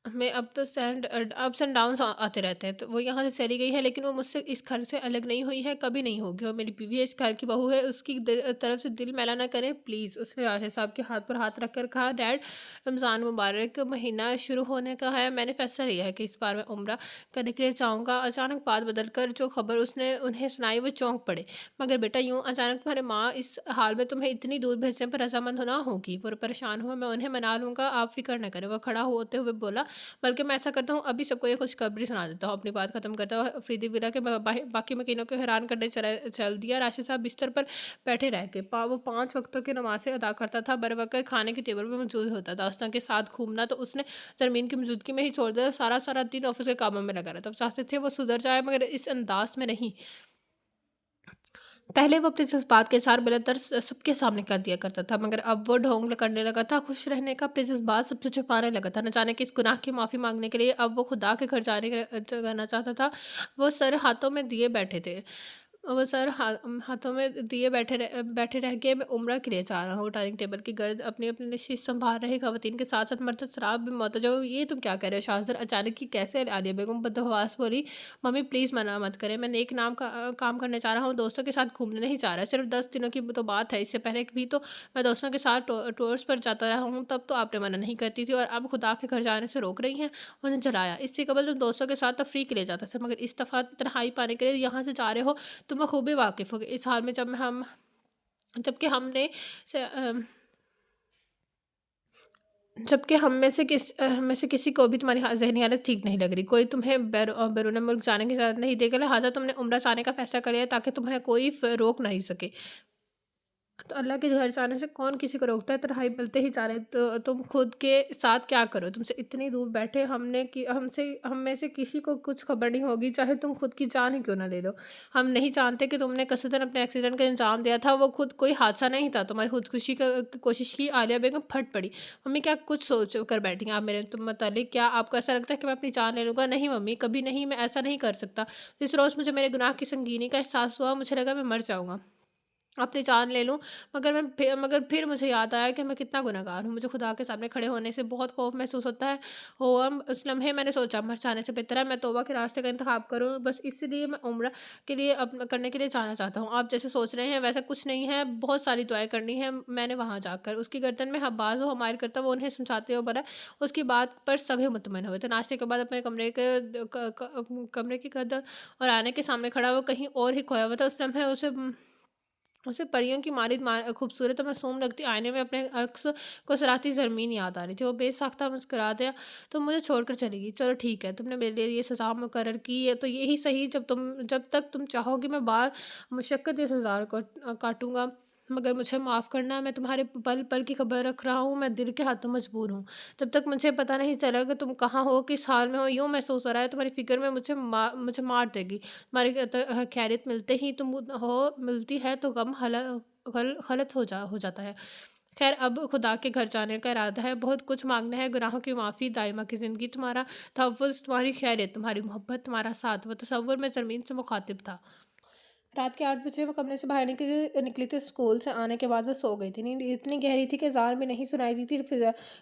में अप्स एंड डाउन्स आते रहते हैं। तो वो यहाँ से चली गई है, लेकिन वो मुझसे इस घर से अलग नहीं हुई है, कभी नहीं होगी। वो मेरी बीवी है, इस घर की बहू है। उसकी तरफ से दिल मैला ना करें प्लीज़। उसने राशिद साहब के हाथ पर हाथ रख कर कहा, "डैड, रमज़ान मुबारक महीना शुरू होने का है। मैंने फ़ैसला लिया है कि इस बार मैं उम्रा करने के लिए जाऊँगा।" अचानक बात बदल कर जो खबर उसने उन्हें सुनाई वो चौंक पड़े। "मगर बेटा, यूँ अचानक तुम्हारी माँ इस हाल में तुम्हें इतनी दूर भेजने पर रज़ामंद ना होगी। वो परेशान हुआ, "मैं उन्हें मना लूँगा, आप फ़िक्र न करें।" वो खड़ा होते हुए बोला, "बल्कि मैं ऐसा करता हूँ, अभी सबको ये खुशखबरी सुना देता हूँ।" अपनी बात ख़त्म करता हुआ अफरीदी बिला के बाकी मकीनों को हैरान करने चल दिया। राशिद साहब बिस्तर पर बैठे रह गए। वो 5 वक़्तों की नमाज़ें अदा करता था, बर वक़्त खाने की टेबल पर मौजूद होता था। उस्ताद के साथ घूमना तो उसने ज़रमीन की मौजूदगी में ही छोड़ दिया। सारा दिन ऑफ़िस के कामों में लगा रहता। चाहते थे वो सुधर जाए, मगर इस अंदाज़ में नहीं। पहले वो अपने जज़्बात के इज़हार बिला सबके सामने कर दिया करता था, मगर अब वो ढोंग करने लगा था। खुश रहने का अपने जज़्बात सबसे छुपाने लगा था। न जाने किस गुनाह की माफ़ी माँगने के लिए अब वो खुदा के घर जाने करना चाहता था। वो सर हाथों में दिए बैठे थे। वो सर ہاتھوں میں دیے بیٹھے رہ کے میں عمرہ کے لیے جا رہا ہوں، ڈائننگ ٹیبل کی گرد اپنی اپنی نشست سنبھال رہے خواتین کے ساتھ ساتھ مرد شراب بھی معتج ہو۔ یہ تم کیا کہہ رہے ہو شاہزر؟ اچانک ہی کیسے؟ عالیہ بیگم بدحواس بولی۔ ممی پلیز منع مت کریں، میں نیک نام کا کام کرنے چاہ رہا ہوں، دوستوں کے ساتھ گھومنے نہیں چاہ رہا، صرف 10 دنوں کی تو بات ہے، اس سے پہلے بھی تو میں دوستوں کے ساتھ ٹورس پر جاتا رہا ہوں، تب تو آپ نے منع نہیں کرتی تھی، اور اب خدا کے گھر جانے سے روک رہی ہیں۔ انہیں جلایا، اس سے قبل تم دوستوں کے ساتھ تفریح کے لیے جاتا تھا، مگر اس دفعہ تنہائی پانے کے لیے یہاں سے جا رہے ہو، تم بخوبی واقف ہو گے اس حال میں، جبکہ ہم میں سے کسی کو بھی تمہاری ذہنی حالت ٹھیک نہیں لگ رہی، کوئی تمہیں بیرون ملک جانے کی اجازت نہیں دے گا، لہٰذا تم نے عمرہ جانے کا فیصلہ کر لیا تاکہ تمہیں کوئی روک نہیں سکے۔ تو اللہ کے گھر جانے سے کون کسی کو روکتا ہے؟ تنہائی ملتے ہی جا رہے ہیں، تو تم خود کے ساتھ کیا کرو؟ تم سے اتنی دور بیٹھے ہم میں سے کسی کو کچھ خبر نہیں ہوگی، چاہے تم خود کی جان ہی کیوں نہ لے لو۔ ہم نہیں جانتے کہ تم نے قصداً اپنے ایکسیڈنٹ کا انجام دیا تھا، وہ خود کوئی حادثہ نہیں تھا، تمہاری خودکشی کی کوشش کی۔ عالیہ بیگم پھٹ پڑی۔ ممی کیا کچھ سوچ کر بیٹھی ہیں آپ میرے متعلق؟ کیا آپ کو ایسا لگتا ہے کہ میں اپنی جان لے لوں گا؟ نہیں ممی، کبھی نہیں، میں ایسا نہیں کر سکتا۔ جس روز مجھے میرے گناہ کی سنگینی کا احساس ہوا، مجھے لگا میں مر جاؤں گا، اپنی جان لے لوں، مگر پھر مجھے یاد آیا کہ میں کتنا گنہگار ہوں، مجھے خدا کے سامنے کھڑے ہونے سے بہت خوف محسوس ہوتا ہے۔ اس لمحے میں نے سوچا مر جانے سے بہتر ہے میں توبہ کے راستے کا انتخاب کروں، بس اس لیے میں عمرہ کرنے کے لیے جانا چاہتا ہوں۔ آپ جیسے سوچ رہے ہیں ویسا کچھ نہیں ہے، بہت ساری دعائیں کرنی ہیں میں نے وہاں جا کر۔ اس کی گردن میں حباز و حمائل کرتا وہ انہیں سمجھاتے ہو بڑا، اس کی بات پر سبھی مطمئن ہوئے تھے۔ ناشتے کے بعد اپنے کمرے کے قدر اور آنے کے سامنے کھڑا وہ کہیں اور ہی کھویا ہوا تھا۔ اس لمحے اسے پریوں کی مانند خوبصورت اور معصوم لگتی آئینے میں اپنے عکس کو سراہتی زرمین یاد آ رہی تھی۔ وہ بے ساختہ مسکرا دیا۔ تم مجھے چھوڑ کر چلی گئی، چلو ٹھیک ہے، تم نے میرے لیے یہ سزا مقرر کی ہے تو یہی صحیح، جب تک تم چاہو گی میں مشقت یہ سزا کاٹوں گا، مگر مجھے معاف کرنا، میں تمہارے پل پل کی خبر رکھ رہا ہوں، میں دل کے ہاتھوں مجبور ہوں۔ جب تک مجھے پتہ نہیں چلے کہ تم کہاں ہو، کس حال میں ہو، یوں محسوس ہو رہا ہے تمہاری فکر میں مجھے مار دے گی۔ تمہاری خیریت ملتی ہے تو غم غلط ہو جاتا ہے۔ خیر اب خدا کے گھر جانے کا ارادہ ہے، بہت کچھ مانگنا ہے، گناہوں کی معافی، دائمہ کی زندگی، تمہارا تحفظ، تمہاری خیریت، تمہاری محبت، تمہارا ساتھ۔ وہ تصور میں زمین سے مخاطب تھا۔ رات کے 8 بجے وہ کمرے سے باہر نکلی تھی، اسکول سے آنے کے بعد وہ سو گئی تھی، نیند اتنی گہری تھی کہ اذان بھی نہیں سنائی دی تھی۔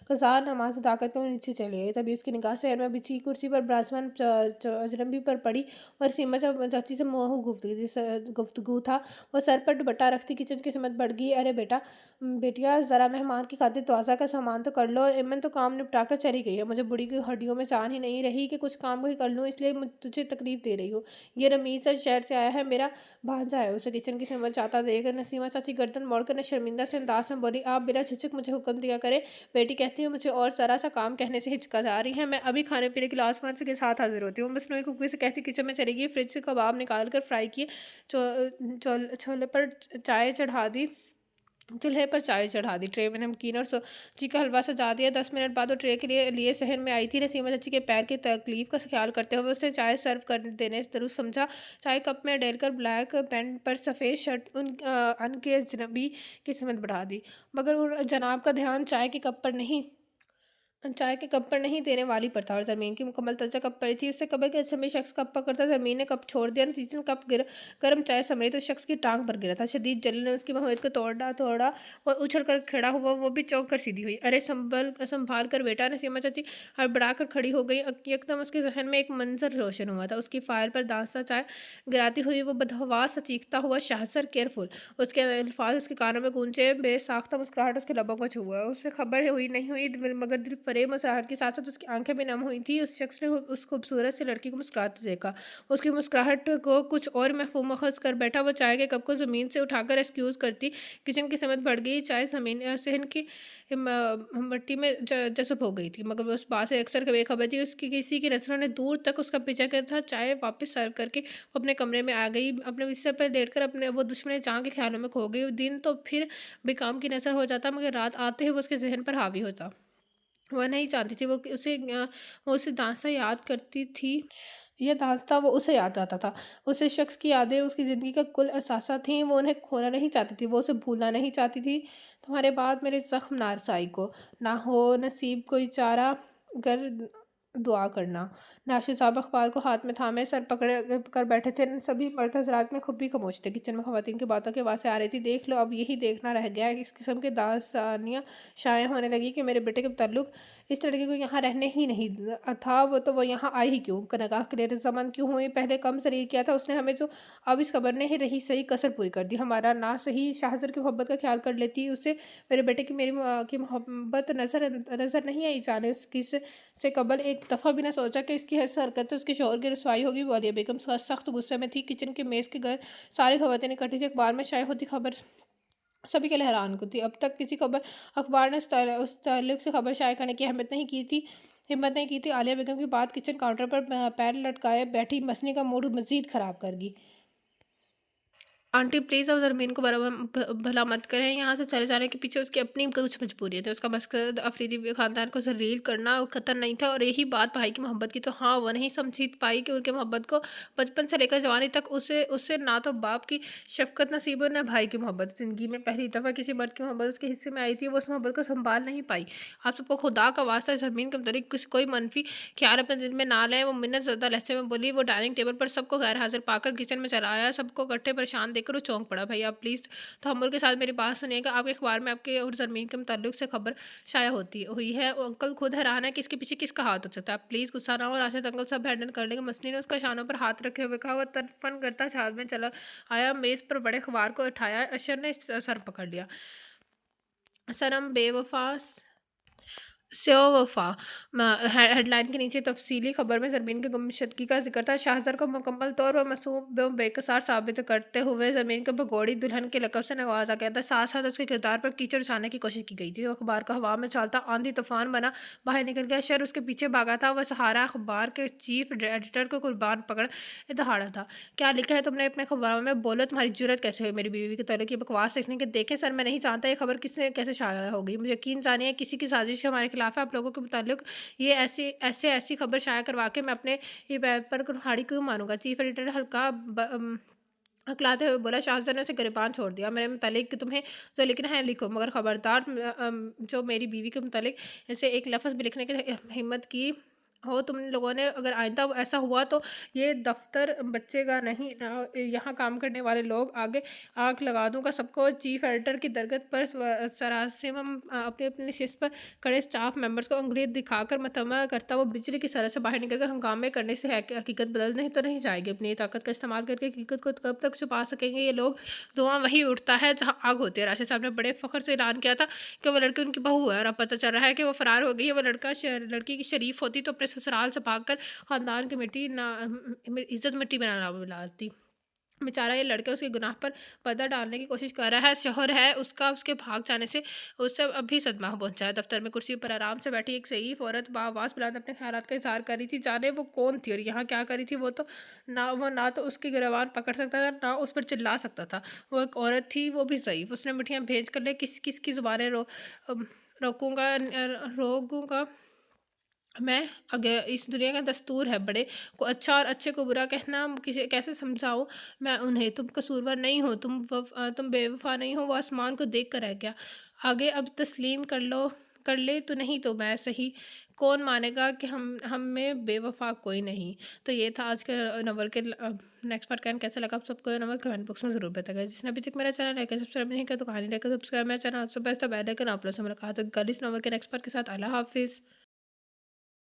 قضا نماز ادا کر کے وہ نیچے چلی گئی، تبھی اس کی نگاہ سیر میں بچھی کرسی پر براجمان اجنبی پر پڑی، اور سیما چاچی سے گفتگو تھا۔ وہ سر پر دوپٹہ رکھتی کچن کی سمت بڑھ گئی۔ ارے بیٹیا، ذرا مہمان کی خاطر توازہ کا سامان تو کر لو، ایمن تو کام نپٹا کر چلی گئی ہے، مجھے بڑی کی ہڈیوں میں جان ہی نہیں رہی کہ کچھ کام کر لوں، اس لیے تجھے تکلیف دے رہی ہوں۔ یہ رمیز شہر سے آیا ہے، میرا بھانجا ہے۔ اسے کچن کی سمت جاتا دیکھ نسیمہ چاچی گردن موڑ کر شرمندہ سے انداز میں بولی، آپ بلا جھجک مجھے حکم دیا کریں، بیٹی کہتی ہے مجھے اور ذرا سا کام کہنے سے ہچکا جا رہی ہے، میں ابھی کھانے پینے کے لازمان کے ساتھ حاضر ہوتی ہوں۔ مصنوعی خوبی سے کہتی کچن میں چلی گئی، فریج سے کباب نکال کر فرائی کیے، چولہے پر چائے چڑھا دی، ٹرے میں نمکین اور سوجی کا حلوہ سجا دیا۔ 10 منٹ بعد وہ ٹرے کے لیے صحن میں آئی تھی۔ نسیمہ چاچی کے پیر کی تکلیف کا خیال کرتے ہوئے اسے چائے سرو کر دینے درست سمجھا۔ چائے کپ میں ڈال کر بلیک پینٹ پر سفید شرٹ ان کے اجنبی کی سمت بڑھا دی، مگر جناب کا دھیان چائے کے کپ پر نہیں دینے والی پر تھا، اور زمین کی مکمل توجہ کپ پر تھی۔ اس سے قبل کہ اجنبی شخص کپ پکڑتا، زمین نے کپ چھوڑ دیا، نتیجتاً کپ گرم چائے سمیت اس شخص کی ٹانگ پر گرا تھا۔ شدید جلن نے اس کی مہویت کو توڑا، وہ اچھل کر کھڑا ہوا، وہ بھی چونک کر سیدھی ہوئی۔ ارے سنبھال کر بیٹا! نسیمہ چاچی ہڑبڑا کر کھڑی ہو گئی۔ یکدم اس کے ذہن میں ایک منظر روشن ہوا تھا، اس کی فائل پر دانستہ چائے گراتی ہوئی وہ بدحواس سا چیختا ہوا، شاہزر کیئرفل! اس کے الفاظ اس کے کانوں میں گونجے، بے ساختہ مسکراہٹ اس کے لبوں کو چھوا۔ اسے خبر ہوئی نہیں ہوئی، مگر دل فریب مسکراہٹ کے ساتھ ساتھ اس کی آنکھیں بھی نم ہوئی تھیں۔ اس شخص نے اس خوبصورت سی لڑکی کو مسکراتے دیکھا، اس کی مسکراہٹ کو کچھ اور مفہوم اخذ کر بیٹھا۔ وہ چائے کے کپ کو زمین سے اٹھا کر ایکسکیوز کرتی کچن کی سمت بڑھ گئی۔ چائے صحن کی مٹی میں جذب ہو گئی تھی، مگر وہ اس بات سے اکثر بے خبر تھی۔ کسی کی نظروں نے دور تک اس کا پیچھا کیا تھا۔ چائے واپس سرو کر کے وہ اپنے کمرے میں آ گئی، اپنے بستر پر لیٹ کر وہ دشمن جان کے خیالوں میں کھو گئی۔ دن تو پھر بے کام کی نظر ہو جاتا، مگر رات آتے ہی وہ اس کے ذہن پر حاوی ہوتا۔ وہ نہیں جانتی تھی وہ اسے دانستہ یاد کرتی تھی یا دانستہ وہ اسے یاد آتا تھا۔ اسے شخص کی یادیں اس کی زندگی کا کل اثاثہ تھیں، وہ انہیں کھونا نہیں چاہتی تھی، وہ اسے بھولنا نہیں چاہتی تھی۔ تمہارے بعد میرے زخم نارسائی کو نہ ہو نصیب کوئی چارہ گر दुआ करना। नाशिर साहब अखबार को हाथ में थामे सर पकड़े कर बैठे थे। सभी मर्द हजरात में खुद भी खामोश थे। किचन में खवातीन की बातों की आवाज़ें आ रही थी। देख लो, अब यही देखना रह गया है कि इस किस्म की दास्तानियाँ शाये होने लगी कि मेरे बेटे के ताल्लुक इस लड़के को यहाँ रहने ही नहीं था। वो यहाँ आई ही क्यों? नगाह क्लियर जमान क्यों हुई? पहले कम सरीर किया था उसने हमें, जो अब इस खबर ने ही रही सही कसर पूरी कर दी। हमारा ना सही शाहजर की मोहब्बत का ख्याल कर लेती, उसे मेरे बेटे की मेरी की मोहब्बत नज़र नज़र नहीं आई। जाने उसकी से कबल एक दफ़ा भी ना सोचा कि इसकी ऐसी हरकत उसके शौहर की रसवाई होगी। वालिया बेगम सख्त गुस्से में थी। किचन के मेज़ के घर सारी खवातीन इकट्ठी थी। अखबार में शाये होती खबर सभी के लिए हैरान को थी। अब तक किसी खबर अखबार ने उस ताल्लुक से खबर शाये करने की हिम्मत नहीं की थी। आलिया बेगम की बात किचन काउंटर पर पैर लटकाए बैठी मसनी का मूड मज़ीद ख़राब कर गई। आंटी प्लीज़ अब ज़रमीन को भला मत करें। यहाँ से चले जाने के पीछे उसकी अपनी कुछ मजबूरी थी। उसका मकसद अफरीदी ख़ानदान को ज़लील करना खतर नहीं था। और यही बात भाई की मोहब्बत की, तो हाँ, वो नहीं समझ पाई कि उनके मोहब्बत को बचपन से लेकर जवानी तक उसे उससे ना तो बाप की शफकत नसीब और ना भाई की मोहब्बत। ज़िंदगी में पहली दफ़ा किसी मर्द की मोहब्बत उसके हिस्से में आई थी। वो उस मोहब्बत को संभाल नहीं पाई। आप सबको खुदा का वास्ता ज़मीन के मुतालिक कोई मनफी ख्याल अपने दिल में ना लें। वो मिन्नत ज़दा लहजे में बोली। वो डाइनिंग टेबल पर सबको गैर हाजिर पाकर किचन में चला आया। सबको इकट्ठे परेशान देखकर वो चौंक पड़ा। भैया आप प्लीज़ तहम्मुल के साथ मेरी बात सुनिएगा। आपके अखबार में आपके और ज़रमीन के मुताल्लिक से खबर शाया हुई है। और अंकल खुद हैरान है कि इसके पीछे किसका हाथ हो सकता है। आप प्लीज़ गुस्सा ना हो। राशिद अंकल सब हैंडल कर लेंगे। मसनी ने उसका शानों पर हाथ रखे हुए कहा। वह तड़फन करता छाल में चला आया। मेज़ पर बड़े अखबार को उठाया। अशर ने सर पकड़ लिया। सरम बेवफा स्यो वफ़ा हेडलाइन के नीचे तफसीली खबर में ज़मीन की गुमशुदगी का जिक्र था। शाहज़र को मुकम्मल तौर पर मासूम व बेकसार साबित करते हुए ज़मीन को भगोड़ी दुल्हन के लक़ब से नवाजा गया था। साथ साथ उसके किरदार पर कीचड़ उछालने की कोशिश की गई थी। अखबार का हवा में चलता आंधी तूफान बना बाहर निकल गया। शर उसके पीछे भागा था। वह सहारा अखबार के चीफ एडिटर को कुर्बान पकड़ दहाड़ा था। क्या लिखा है तुमने अपने अखबारों में? बोलो, तुम्हारी जुर्रत कैसे हुई मेरी बीवी के ताल्लुक की बकवास लिखने के? देखें सर, मैं नहीं जानता ये खबर किसने कैसे शाया होगी। मुझे यकीन जानिए किसी की साजिश हमारे खिलाफ है। आप लोगों के मुताल्लिक ये ऐसी खबर शाया करवा के मैं अपने ये वेब पर कुल्हाड़ी क्यों मारूंगा? चीफ एडिटर हल्का हकलाते हुए बोला। शाहजहां ने उसे गिरबान छोड़ दिया। मेरे मुतालिक तुम्हें जो लिखना है लिखो, मगर खबरदार जो मेरी बीवी के मुतालिक ऐसे एक लफ्ज़ भी लिखने की हिम्मत की हो तुम लोगों ने, अगर आइंदा ऐसा हुआ तो ये दफ्तर बचेगा नहीं ना। यहाँ काम करने वाले लोग आगे आग लगा दूंगा सबको। चीफ एडिटर की दरगत पर सरासिम अपनी अपनी नशिस्त पर खड़े स्टाफ मेंबर्स को उंगली दिखाकर मतमा करता वो बिजली की सरह से बाहर निकलकर हंगामे करने से हकीकत बदल नहीं तो नहीं जाएगी। अपनी ताकत का इस्तेमाल करके हकीकत को कब तक छुपा सकेंगे ये लोग? धुआं वही उठता है जहाँ आग होती है। राशिद साहब ने बड़े फख्र से ऐलान किया था कि वो लड़की उनकी बहू है, और अब पता चल रहा है कि वो फरार हो गई है। वो लड़की की शरीफ होती तो अपने ससुराल से भागकर खानदान की मिट्टी ना इज्जत मिट्टी बनाना मिलाती। बेचारा ये लड़का उसके गुनाह पर पर्दा डालने की कोशिश कर रहा है। शौहर है उसका उसके भाग जाने से उससे अभी सदमा पहुंचा है। दफ्तर में कुर्सी पर आराम से बैठी एक सईफ औरत बावाज़ बुलंद अपने ख्यालात का इजहार कर रही थी। जाने वो कौन थी और यहाँ क्या कर रही थी? वो ना तो उसकी गिरबान पकड़ सकता था ना उस पर चिल्ला सकता था। वो एक औरत थी, वो भी ज़ईफ़। उसने मिठियाँ भेज कर ले किस किस की ज़ुबानें रोकूंगा मैं। अगर इस दुनिया का दस्तूर है बड़े को अच्छा और अच्छे को बुरा कहना, किसे कैसे समझाऊं मैं उन्हें? तुम कसूरवार नहीं हो, तुम बेवफा नहीं हो। वो आसमान को देख कर रह गया। आगे अब तस्लीम कर ले तो, नहीं तो मैं सही। कौन मानेगा कि हम में बेवफा कोई नहीं? तो ये था आज के नंबर के नेक्स्ट पार्ट। कैसा लगा आप सबको? नंबर कमेंट बॉक्स में जरूर बताएगा। जिसने अभी तक मेरा चैनल लाइक सब्सक्राइब नहीं किया तो कहानी लाइक सब्सक्राइब मेरा चैनल। आप सब बेस्ट बेल आइकन आप लोग से मुलाकात होगी कल इस नंबर के नेक्स्ट पार्ट के साथ। अल्लाह हाफिज़।